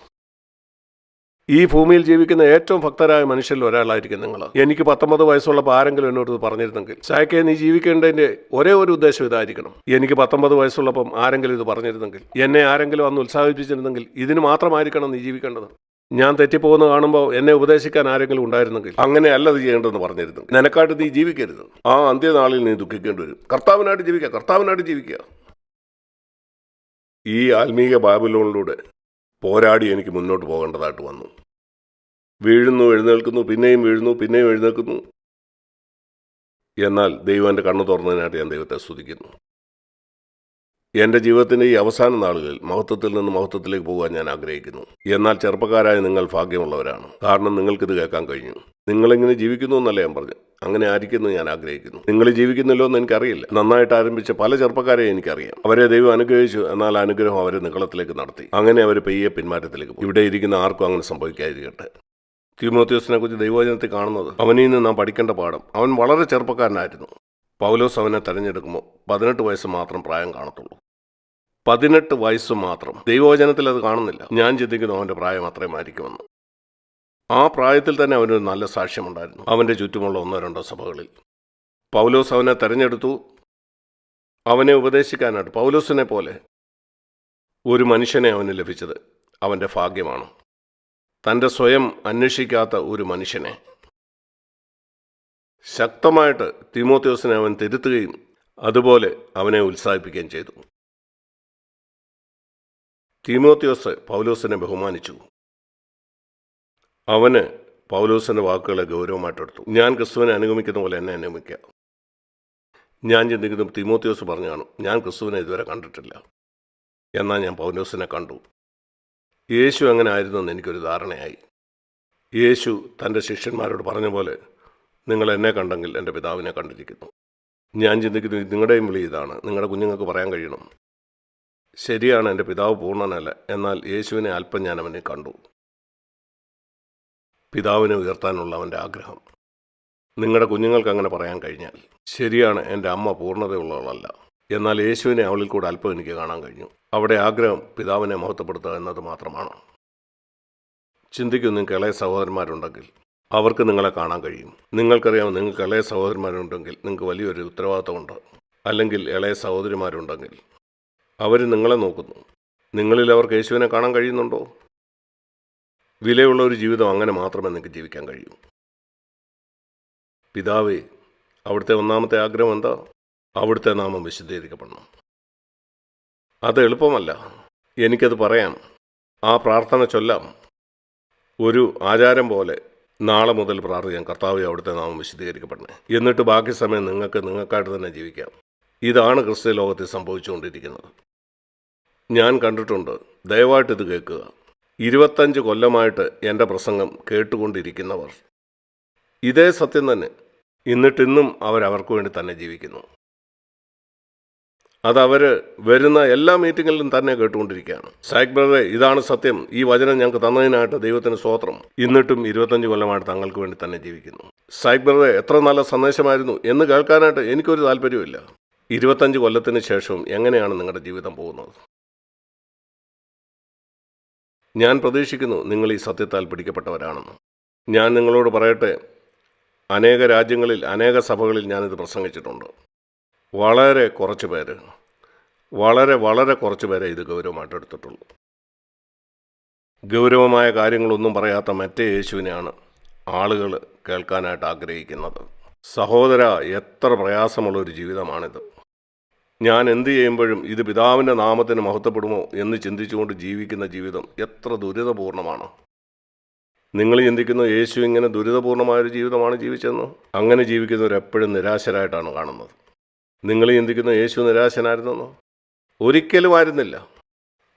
ഈ ഭൂമിയിൽ ജീവിക്കുന്ന ഏറ്റവും ഭക്തരായ മനുഷ്യരിൽ ഒരാളായിരിക്കും നിങ്ങൾ. എനിക്ക് 19 വയസ്സുള്ളപ്പോൾ ആരെങ്കിലും എന്നോട് ഇത് പറഞ്ഞിരുന്നെങ്കിൽ, ചായക്കെ നീ ജീവിക്കേണ്ടതിൻ്റെ ഒരേ ഒരു ഉദ്ദേശം ഇതായിരിക്കണം. എനിക്ക് 19 വയസ്സുള്ളപ്പം ആരെങ്കിലും ഇത് പറഞ്ഞിരുന്നെങ്കിൽ, എന്നെ ആരെങ്കിലും അന്ന് ഉത്സാഹിപ്പിച്ചിരുന്നെങ്കിൽ, ഇതിന് മാത്രമായിരിക്കണം നീ ജീവിക്കേണ്ടത്. ഞാൻ തെറ്റിപ്പോകുന്ന കാണുമ്പോൾ എന്നെ ഉപദേശിക്കാൻ ആരെങ്കിലും ഉണ്ടായിരുന്നെങ്കിൽ, അങ്ങനെയല്ല ഇത് ചെയ്യേണ്ടതെന്ന് പറഞ്ഞിരുന്നു. നിനക്കായിട്ട് നീ ജീവിക്കരുത്. ആ അന്ത്യനാളിൽ നീ ദുഃഖിക്കേണ്ടി വരും. കർത്താവിനായിട്ട് ജീവിക്കുക, കർത്താവിനായിട്ട് ജീവിക്കുക. ഈ ആത്മീക ബാബിലോണിലൂടെ പോരാടി എനിക്ക് മുന്നോട്ട് പോകേണ്ടതായിട്ട് വന്നു. വീഴുന്നു, എഴുന്നേൽക്കുന്നു, പിന്നെയും വീഴുന്നു, പിന്നെയും എഴുന്നേൽക്കുന്നു. എന്നാൽ ദൈവം എൻ്റെ കണ്ണു തുറന്നതിനായിട്ട് ഞാൻ ദൈവത്തെ സ്തുതിക്കുന്നു. എൻ്റെ ജീവിതത്തിൻ്റെ ഈ അവസാന നാളുകളിൽ മഹത്വത്തിൽ നിന്ന് മഹത്വത്തിലേക്ക് പോകാൻ ഞാൻ ആഗ്രഹിക്കുന്നു. എന്നാൽ ചെറുപ്പക്കാരായ നിങ്ങൾ ഭാഗ്യമുള്ളവരാണ്. കാരണം നിങ്ങൾക്കിത് കേൾക്കാൻ കഴിഞ്ഞു. നിങ്ങളിങ്ങനെ ജീവിക്കുന്നു എന്നല്ല ഞാൻ പറഞ്ഞു, അങ്ങനെ ആയിരിക്കുന്നു ഞാൻ ആഗ്രഹിക്കുന്നു. നിങ്ങൾ ജീവിക്കുന്നില്ലോ എന്ന് എനിക്കറിയില്ല. നന്നായിട്ട് ആരംഭിച്ച പല ചെറുപ്പക്കാരെ എനിക്കറിയാം. അവരെ ദൈവം അനുഗ്രഹിച്ചു. എന്നാൽ അനുഗ്രഹം അവരെ നികളത്തിലേക്ക് നടത്തി. അങ്ങനെ അവർ പെയ്യെ പിന്മാറ്റത്തിലേക്ക് പോയി. ഇവിടെ ഇരിക്കുന്ന ആർക്കും അങ്ങനെ സംഭവിക്കാതിരിക്കട്ടെ. തീമോത്തിയോസിനെ കുറിച്ച് ദൈവവചനത്തിൽ കാണുന്നത്, അവനിൽ നിന്ന് നാം പഠിക്കേണ്ട പാഠം. അവൻ വളരെ ചെറുപ്പക്കാരനായിരുന്നു. പൗലോസ് അവനെ തെരഞ്ഞെടുക്കുമ്പോൾ 18 വയസ്സ് മാത്രം പ്രായം കാണത്തുള്ളൂ. 18 വയസ്സ് മാത്രം. ദൈവവചനത്തിൽ അത് കാണുന്നില്ല. ഞാൻ ചിന്തിക്കുന്നു അവൻ്റെ പ്രായം അത്രയുമായിരിക്കുമെന്ന്. ആ പ്രായത്തിൽ തന്നെ അവനൊരു നല്ല സാക്ഷ്യമുണ്ടായിരുന്നു അവൻ്റെ ചുറ്റുമുള്ള 1-2 സഭകളിൽ. പൗലോസ് അവനെ തെരഞ്ഞെടുത്തു. അവനെ ഉപദേശിക്കാനായിട്ട് പൗലോസിനെ പോലെ ഒരു മനുഷ്യനെ അവന് ലഭിച്ചത് അവൻ്റെ ഭാഗ്യമാണ്. തൻ്റെ സ്വയം അന്വേഷിക്കാത്ത ഒരു മനുഷ്യനെ ശക്തമായിട്ട് തീമോത്തിയോസിനെ അവൻ തിരുത്തുകയും അതുപോലെ അവനെ ഉത്സാഹിപ്പിക്കുകയും ചെയ്തു. തീമോത്തിയോസ് പൗലോസിനെ ബഹുമാനിച്ചു. അവന് പൗലോസിൻ്റെ വാക്കുകളെ ഗൗരവമായിട്ടെടുത്തു. ഞാൻ ക്രിസ്തുവിനെ അനുഗമിക്കുന്ന പോലെ എന്നെ അനുഗമിക്കുക. ഞാൻ ചിന്തിക്കുന്നു തീമോത്തിയോസ് പറഞ്ഞു കാണും, ഞാൻ ക്രിസ്തുവിനെ ഇതുവരെ കണ്ടിട്ടില്ല, എന്നാൽ ഞാൻ പൗലോസിനെ കണ്ടു. യേശു അങ്ങനെ ആയിരുന്നെന്ന് എനിക്കൊരു ധാരണയായി. യേശു തൻ്റെ ശിഷ്യന്മാരോട് പറഞ്ഞ പോലെ, നിങ്ങൾ എന്നെ കണ്ടെങ്കിൽ എൻ്റെ പിതാവിനെ കണ്ടിരിക്കുന്നു. ഞാൻ ചിന്തിക്കുന്നു നിങ്ങളുടെയും വിളി ഇതാണ്. നിങ്ങളുടെ കുഞ്ഞുങ്ങൾക്ക് പറയാൻ കഴിയണം, ശരിയാണ്, എൻ്റെ പിതാവ് പൂർണ്ണനല്ല, എന്നാൽ യേശുവിനെ അല്പം ഞാൻ അവനെ കണ്ടു. പിതാവിനെ ഉയർത്താനുള്ള അവൻ്റെ ആഗ്രഹം. നിങ്ങളുടെ കുഞ്ഞുങ്ങൾക്ക് അങ്ങനെ പറയാൻ കഴിഞ്ഞാൽ, ശരിയാണ്, എൻ്റെ അമ്മ പൂർണ്ണതയുള്ളവളല്ല, എന്നാൽ യേശുവിനെ അവളിൽ കൂടെ അല്പം എനിക്ക് കാണാൻ കഴിഞ്ഞു. അവിടെ ആഗ്രഹം പിതാവിനെ മഹത്വപ്പെടുത്തുക എന്നത് മാത്രമാണ്. ചിന്തിക്കും, നിങ്ങൾക്ക് ഇളയ സഹോദരന്മാരുണ്ടെങ്കിൽ അവർക്ക് നിങ്ങളെ കാണാൻ കഴിയും. നിങ്ങൾക്കറിയാം, നിങ്ങൾക്ക് ഇളയ സഹോദരന്മാരുണ്ടെങ്കിൽ നിങ്ങൾക്ക് വലിയൊരു ഉത്തരവാദിത്തമുണ്ട്. അല്ലെങ്കിൽ ഇളയ സഹോദരിമാരുണ്ടെങ്കിൽ അവർ നിങ്ങളെ നോക്കുന്നു. നിങ്ങളിൽ അവർക്ക് യേശുവിനെ കാണാൻ കഴിയുന്നുണ്ടോ? വിലയുള്ള ഒരു ജീവിതം അങ്ങനെ മാത്രമേ നിങ്ങൾക്ക് ജീവിക്കാൻ കഴിയൂ. പിതാവേ, അവിടുത്തെ ഒന്നാമത്തെ ആഗ്രഹം എന്താ? അവിടുത്തെ നാമം വിശുദ്ധീകരിക്കപ്പെടണം. അത് എളുപ്പമല്ല. എനിക്കത് പറയാം, ആ പ്രാർത്ഥന ചൊല്ലാം. ഒരു ആചാരം പോലെ നാളെ മുതൽ പ്രാർത്ഥിക്കാം, കർത്താവേ അവിടുത്തെ നാമം വിശുദ്ധീകരിക്കപ്പെടണേ. എന്നിട്ട് ബാക്കി സമയം നിങ്ങൾക്കായിട്ട് തന്നെ ജീവിക്കാം. ഇതാണ് ക്രിസ്ത്യ ലോകത്തിൽ സംഭവിച്ചുകൊണ്ടിരിക്കുന്നത്. ഞാൻ കണ്ടിട്ടുണ്ട്. ദയവായിട്ട് ഇത് കേൾക്കുക. 25 കൊല്ലമായിട്ട് എൻ്റെ പ്രസംഗം കേട്ടുകൊണ്ടിരിക്കുന്നവർ ഇതേ സത്യം തന്നെ. എന്നിട്ടിന്നും അവർക്ക് വേണ്ടി തന്നെ ജീവിക്കുന്നു. അതവർ വരുന്ന എല്ലാ മീറ്റിങ്ങിലും തന്നെ കേട്ടുകൊണ്ടിരിക്കുകയാണ്. സായിക് ബ്രദറെ, ഇതാണ് സത്യം, ഈ വചനം ഞങ്ങൾക്ക് തന്നതിനായിട്ട് ദൈവത്തിന് സ്തോത്രം. എന്നിട്ടും 25 കൊല്ലമായിട്ട് തങ്ങൾക്ക് വേണ്ടി തന്നെ ജീവിക്കുന്നു. സായിക് ബ്രദറെ, എത്ര നല്ല സന്ദേശമായിരുന്നു എന്ന് കേൾക്കാനായിട്ട് എനിക്കൊരു താല്പര്യമില്ല. 25 കൊല്ലത്തിന് ശേഷവും എങ്ങനെയാണ് നിങ്ങളുടെ ജീവിതം പോകുന്നത്? ഞാൻ പ്രതീക്ഷിക്കുന്നു നിങ്ങൾ ഈ സത്യത്താൽ പിടിക്കപ്പെട്ടവരാണെന്ന്. ഞാൻ നിങ്ങളോട് പറയട്ടെ, അനേക രാജ്യങ്ങളിൽ അനേക സഭകളിൽ ഞാനിത് പ്രസംഗിച്ചിട്ടുണ്ട്. വളരെ കുറച്ച് പേര്, വളരെ കുറച്ച് പേരെ ഇത് ഗൗരവമായിട്ടെടുത്തിട്ടുള്ളൂ. ഗൗരവമായ കാര്യങ്ങളൊന്നും പറയാത്ത മറ്റേ യേശുവിനെയാണ് ആളുകൾ കേൾക്കാനായിട്ട് ആഗ്രഹിക്കുന്നത്. സഹോദര, എത്ര പ്രയാസമുള്ളൊരു ജീവിതമാണിത്. ഞാൻ എന്ത് ചെയ്യുമ്പോഴും ഇത് പിതാവിൻ്റെ നാമത്തിന് മഹത്വപ്പെടുമോ എന്ന് ചിന്തിച്ചുകൊണ്ട് ജീവിക്കുന്ന ജീവിതം എത്ര ദുരിതപൂർണമാണ്. നിങ്ങൾ ചിന്തിക്കുന്നു യേശു ഇങ്ങനെ ദുരിതപൂർണമായൊരു ജീവിതമാണ് ജീവിച്ചതെന്ന്? അങ്ങനെ ജീവിക്കുന്നവരെപ്പോഴും നിരാശരായിട്ടാണ് കാണുന്നത്. നിങ്ങൾ ചിന്തിക്കുന്ന യേശു നിരാശനായിരുന്നെന്നോ? ഒരിക്കലും ആയിരുന്നില്ല.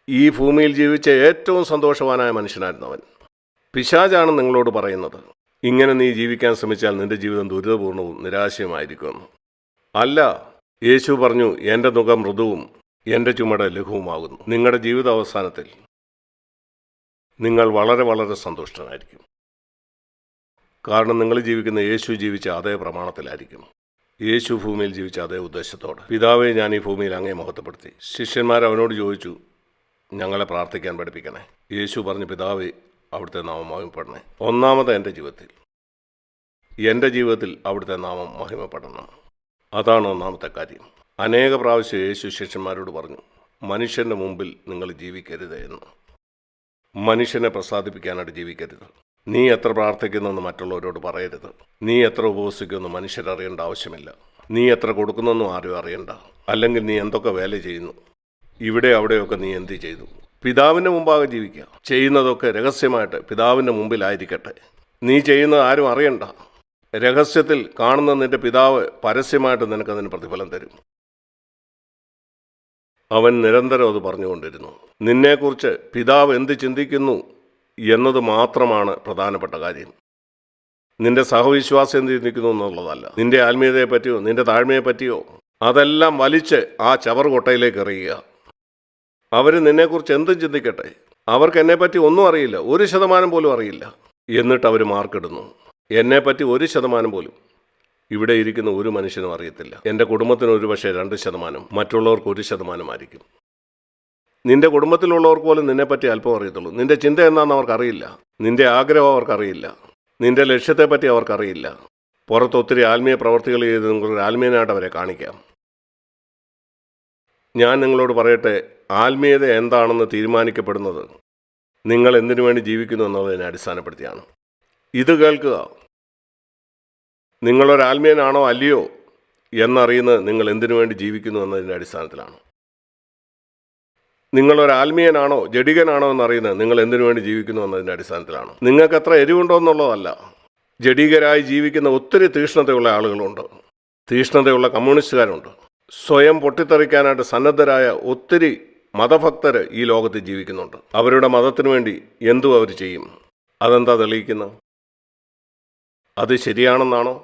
ഈ ഭൂമിയിൽ ജീവിച്ച ഏറ്റവും സന്തോഷവാനായ മനുഷ്യനായിരുന്നു അവൻ. പിശാചാണ് നിങ്ങളോട് പറയുന്നത്, ഇങ്ങനെ നീ ജീവിക്കാൻ ശ്രമിച്ചാൽ നിന്റെ ജീവിതം ദുരിതപൂർണവും നിരാശയുമായിരിക്കുമെന്ന്. അല്ല, യേശു പറഞ്ഞു, എൻ്റെ മുഖം മൃദുവും എൻ്റെ ചുമട് ലഘുവുമാകുന്നു. നിങ്ങളുടെ ജീവിത അവസാനത്തിൽ നിങ്ങൾ വളരെ സന്തുഷ്ടനായിരിക്കും. കാരണം നിങ്ങൾ ജീവിക്കുന്ന യേശു ജീവിച്ച അതേ പ്രമാണത്തിലായിരിക്കും. യേശു ഭൂമിയിൽ ജീവിച്ച അതേ ഉദ്ദേശത്തോടെ. പിതാവെ, ഞാൻ ഈ ഭൂമിയിൽ അങ്ങേ മഹത്വപ്പെടുത്തി. ശിഷ്യന്മാർ അവനോട് ചോദിച്ചു, ഞങ്ങളെ പ്രാർത്ഥിക്കാൻ പഠിപ്പിക്കണേ. യേശു പറഞ്ഞു, പിതാവെ, അവിടുത്തെ നാമം മഹിമപ്പെടണേ. ഒന്നാമത് എൻ്റെ ജീവിതത്തിൽ അവിടുത്തെ നാമം മഹിമപ്പെടണം. അതാണ് ഒന്നാമത്തെ കാര്യം. അനേക പ്രാവശ്യം യേശു ശിഷ്യന്മാരോട് പറഞ്ഞു, മനുഷ്യൻ്റെ മുമ്പിൽ നിങ്ങൾ ജീവിക്കരുത് എന്ന്. മനുഷ്യനെ പ്രസാദിപ്പിക്കാനായിട്ട് ജീവിക്കരുത്. നീ എത്ര പ്രാർത്ഥിക്കുന്നെന്ന് മറ്റുള്ളവരോട് പറയരുത്. നീ എത്ര ഉപവസിക്കുമെന്ന് മനുഷ്യരറിയേണ്ട ആവശ്യമില്ല. നീ എത്ര കൊടുക്കുന്നെന്നും ആരും അറിയണ്ട. അല്ലെങ്കിൽ നീ എന്തൊക്കെ വേല ചെയ്യുന്നു, ഇവിടെ അവിടെയൊക്കെ നീ എന്ത് ചെയ്തു. പിതാവിൻ്റെ മുമ്പാകെ ജീവിക്കുക. ചെയ്യുന്നതൊക്കെ രഹസ്യമായിട്ട് പിതാവിൻ്റെ മുമ്പിലായിരിക്കട്ടെ. നീ ചെയ്യുന്നത് ആരും അറിയണ്ട. രഹസ്യത്തിൽ കാണുന്ന നിന്റെ പിതാവ് പരസ്യമായിട്ട് നിനക്കതിന് പ്രതിഫലം തരും. അവൻ നിരന്തരം അത് പറഞ്ഞുകൊണ്ടിരുന്നു. നിന്നെക്കുറിച്ച് പിതാവ് എന്ത് ചിന്തിക്കുന്നു എന്നത് മാത്രമാണ് പ്രധാനപ്പെട്ട കാര്യം. നിന്റെ സഹവിശ്വാസം എന്ത് ചിന്തിക്കുന്നു എന്നുള്ളതല്ല. നിന്റെ ആത്മീയതയെപ്പറ്റിയോ നിന്റെ താഴ്മയെപ്പറ്റിയോ അതെല്ലാം വലിച്ച് ആ ചവറുകൊട്ടയിലേക്ക് എറിയുക. അവർ നിന്നെക്കുറിച്ച് എന്തും ചിന്തിക്കട്ടെ. അവർക്ക് എന്നെപ്പറ്റി ഒന്നും അറിയില്ല, 1% പോലും അറിയില്ല. എന്നിട്ട് അവർ മാർക്കിടുന്നു. എന്നെപ്പറ്റി 1% പോലും ഇവിടെ ഇരിക്കുന്ന ഒരു മനുഷ്യനും അറിയത്തില്ല. എൻ്റെ കുടുംബത്തിന് ഒരുപക്ഷെ 2%, മറ്റുള്ളവർക്ക് 1% ആയിരിക്കും. നിന്റെ കുടുംബത്തിലുള്ളവർക്ക് പോലും നിന്നെപ്പറ്റി അല്പം അറിയത്തുള്ളൂ. നിന്റെ ചിന്ത എന്താണെന്ന് അവർക്കറിയില്ല. നിന്റെ ആഗ്രഹം അവർക്കറിയില്ല. നിന്റെ ലക്ഷ്യത്തെപ്പറ്റി അവർക്കറിയില്ല. പുറത്ത് ഒത്തിരി ആത്മീയ പ്രവർത്തികൾ ചെയ്ത് നിങ്ങളൊരു ആത്മീയനായിട്ട് അവരെ കാണിക്കാം. ഞാൻ നിങ്ങളോട് പറയട്ടെ, ആത്മീയത എന്താണെന്ന് തീരുമാനിക്കപ്പെടുന്നത് നിങ്ങൾ എന്തിനു വേണ്ടി ജീവിക്കുന്നു എന്നതിനെ അടിസ്ഥാനപ്പെടുത്തിയാണ്. ഇത് കേൾക്കുക. നിങ്ങളൊരാത്മീയനാണോ അല്ലയോ എന്നറിയുന്നത് നിങ്ങൾ എന്തിനു വേണ്ടി ജീവിക്കുന്നു എന്നതിൻ്റെ അടിസ്ഥാനത്തിലാണ്. നിങ്ങളൊരാത്മീയനാണോ ജഡികനാണോ എന്നറിയുന്നത് നിങ്ങൾ എന്തിനു വേണ്ടി ജീവിക്കുന്നു എന്നതിൻ്റെ അടിസ്ഥാനത്തിലാണ്. നിങ്ങൾക്ക് എത്ര എരിവുണ്ടോ എന്നുള്ളതല്ല. ജഡികരായി ജീവിക്കുന്ന ഒത്തിരി തീഷ്ണതയുള്ള ആളുകളുണ്ട്. തീഷ്ണതയുള്ള കമ്മ്യൂണിസ്റ്റുകാരുണ്ട്. സ്വയം പൊട്ടിത്തെറിക്കാനായിട്ട് സന്നദ്ധരായ ഒത്തിരി മതഭക്തർ ഈ ലോകത്ത് ജീവിക്കുന്നുണ്ട്. അവരുടെ മതത്തിനു വേണ്ടി എന്തും അവർ ചെയ്യും. അതെന്താ തെളിയിക്കുന്നത്? അത് ശരിയാണെന്നാണോ?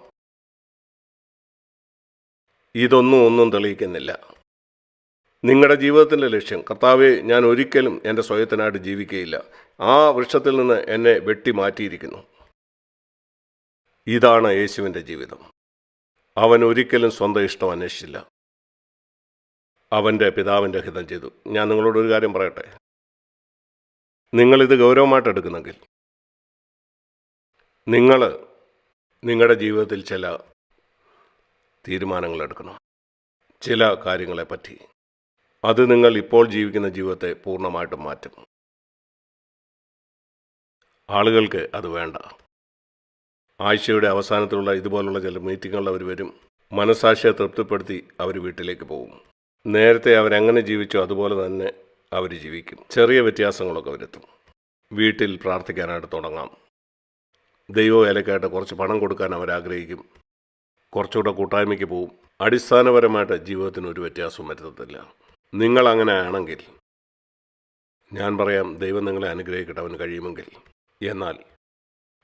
ഒന്നും തെളിയിക്കുന്നില്ല. നിങ്ങളുടെ ജീവിതത്തിൻ്റെ ലക്ഷ്യം, കർത്താവേ, ഞാൻ ഒരിക്കലും എൻ്റെ സ്വയത്തിനായിട്ട് ജീവിക്കുകയില്ല, ആ വൃക്ഷത്തിൽ നിന്ന് എന്നെ വെട്ടി മാറ്റിയിരിക്കുന്നു. ഇതാണ് യേശുവിൻ്റെ ജീവിതം. അവൻ ഒരിക്കലും സ്വന്തം ഇഷ്ടം അന്വേഷിച്ചില്ല. അവൻ്റെ പിതാവിൻ്റെ ഹിതം ചെയ്തു. ഞാൻ നിങ്ങളോടൊരു കാര്യം പറയട്ടെ. നിങ്ങളിത് ഗൗരവമായിട്ട് എടുക്കുന്നെങ്കിൽ നിങ്ങൾ നിങ്ങളുടെ ജീവിതത്തിൽ ചില തീരുമാനങ്ങൾ എടുക്കണം. ചില കാര്യങ്ങളെപ്പറ്റി. അത് നിങ്ങൾ ഇപ്പോൾ ജീവിക്കുന്ന ജീവിതത്തെ പൂർണ്ണമായിട്ടും മാറ്റും. ആളുകൾക്ക് അത് വേണ്ട. ആഴ്ചയുടെ അവസാനത്തിലുള്ള ഇതുപോലുള്ള ചില മീറ്റിങ്ങുകളിൽ അവർ വരും. മനസ്സാക്ഷിയെ തൃപ്തിപ്പെടുത്തി അവർ വീട്ടിലേക്ക് പോകും. നേരത്തെ അവരെങ്ങനെ ജീവിച്ചോ അതുപോലെ തന്നെ അവർ ജീവിക്കും. ചെറിയ വ്യത്യാസങ്ങളൊക്കെ വരുത്തും. വീട്ടിൽ പ്രാർത്ഥിക്കാനായിട്ട് തുടങ്ങാം. ദൈവവേലയ്ക്കായിട്ട് കുറച്ച് പണം കൊടുക്കാൻ അവരാഗ്രഹിക്കും. കുറച്ചുകൂടെ കൂട്ടായ്മയ്ക്ക് പോവും. അടിസ്ഥാനപരമായിട്ട് ജീവിതത്തിന് ഒരു വ്യത്യാസവും വരുത്തത്തില്ല. നിങ്ങളങ്ങനെ ആണെങ്കിൽ ഞാൻ പറയാം, ദൈവം നിങ്ങളെ അനുഗ്രഹിക്കട്ടെ, അവന് കഴിയുമെങ്കിൽ. എന്നാൽ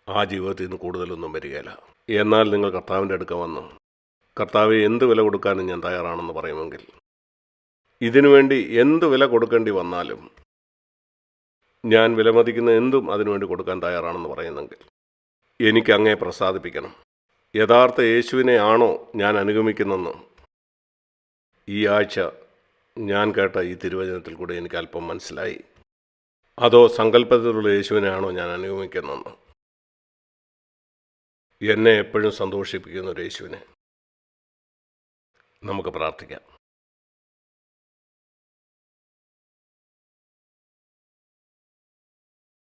ആ ജീവിതത്തിൽ നിന്ന് കൂടുതലൊന്നും വരികയില്ല. എന്നാൽ നിങ്ങൾ കർത്താവിൻ്റെ അടുക്ക വന്ന്, കർത്താവെ, എന്ത് വില കൊടുക്കാനും ഞാൻ തയ്യാറാണെന്ന് പറയുമെങ്കിൽ, ഇതിനുവേണ്ടി എന്ത് വില കൊടുക്കേണ്ടി വന്നാലും ഞാൻ വിലമതിക്കുന്ന എന്തും അതിനുവേണ്ടി കൊടുക്കാൻ തയ്യാറാണെന്ന് പറയുന്നെങ്കിൽ, എനിക്ക് അങ്ങേ പ്രസാദിപ്പിക്കണം. യഥാർത്ഥ യേശുവിനെ ആണോ ഞാൻ അനുഗമിക്കുന്നെന്ന് ഈ ആഴ്ച ഞാൻ കേട്ട ഈ തിരുവചനത്തിൽ കൂടെ എനിക്ക് അല്പം മനസ്സിലായി. അതോ സങ്കല്പത്തിലുള്ള യേശുവിനെ ആണോ ഞാൻ അനുഗമിക്കുന്നതെന്ന്? എന്നെ എപ്പോഴും സന്തോഷിപ്പിക്കുന്ന ഒരു യേശുവിനെ. നമുക്ക് പ്രാർത്ഥിക്കാം.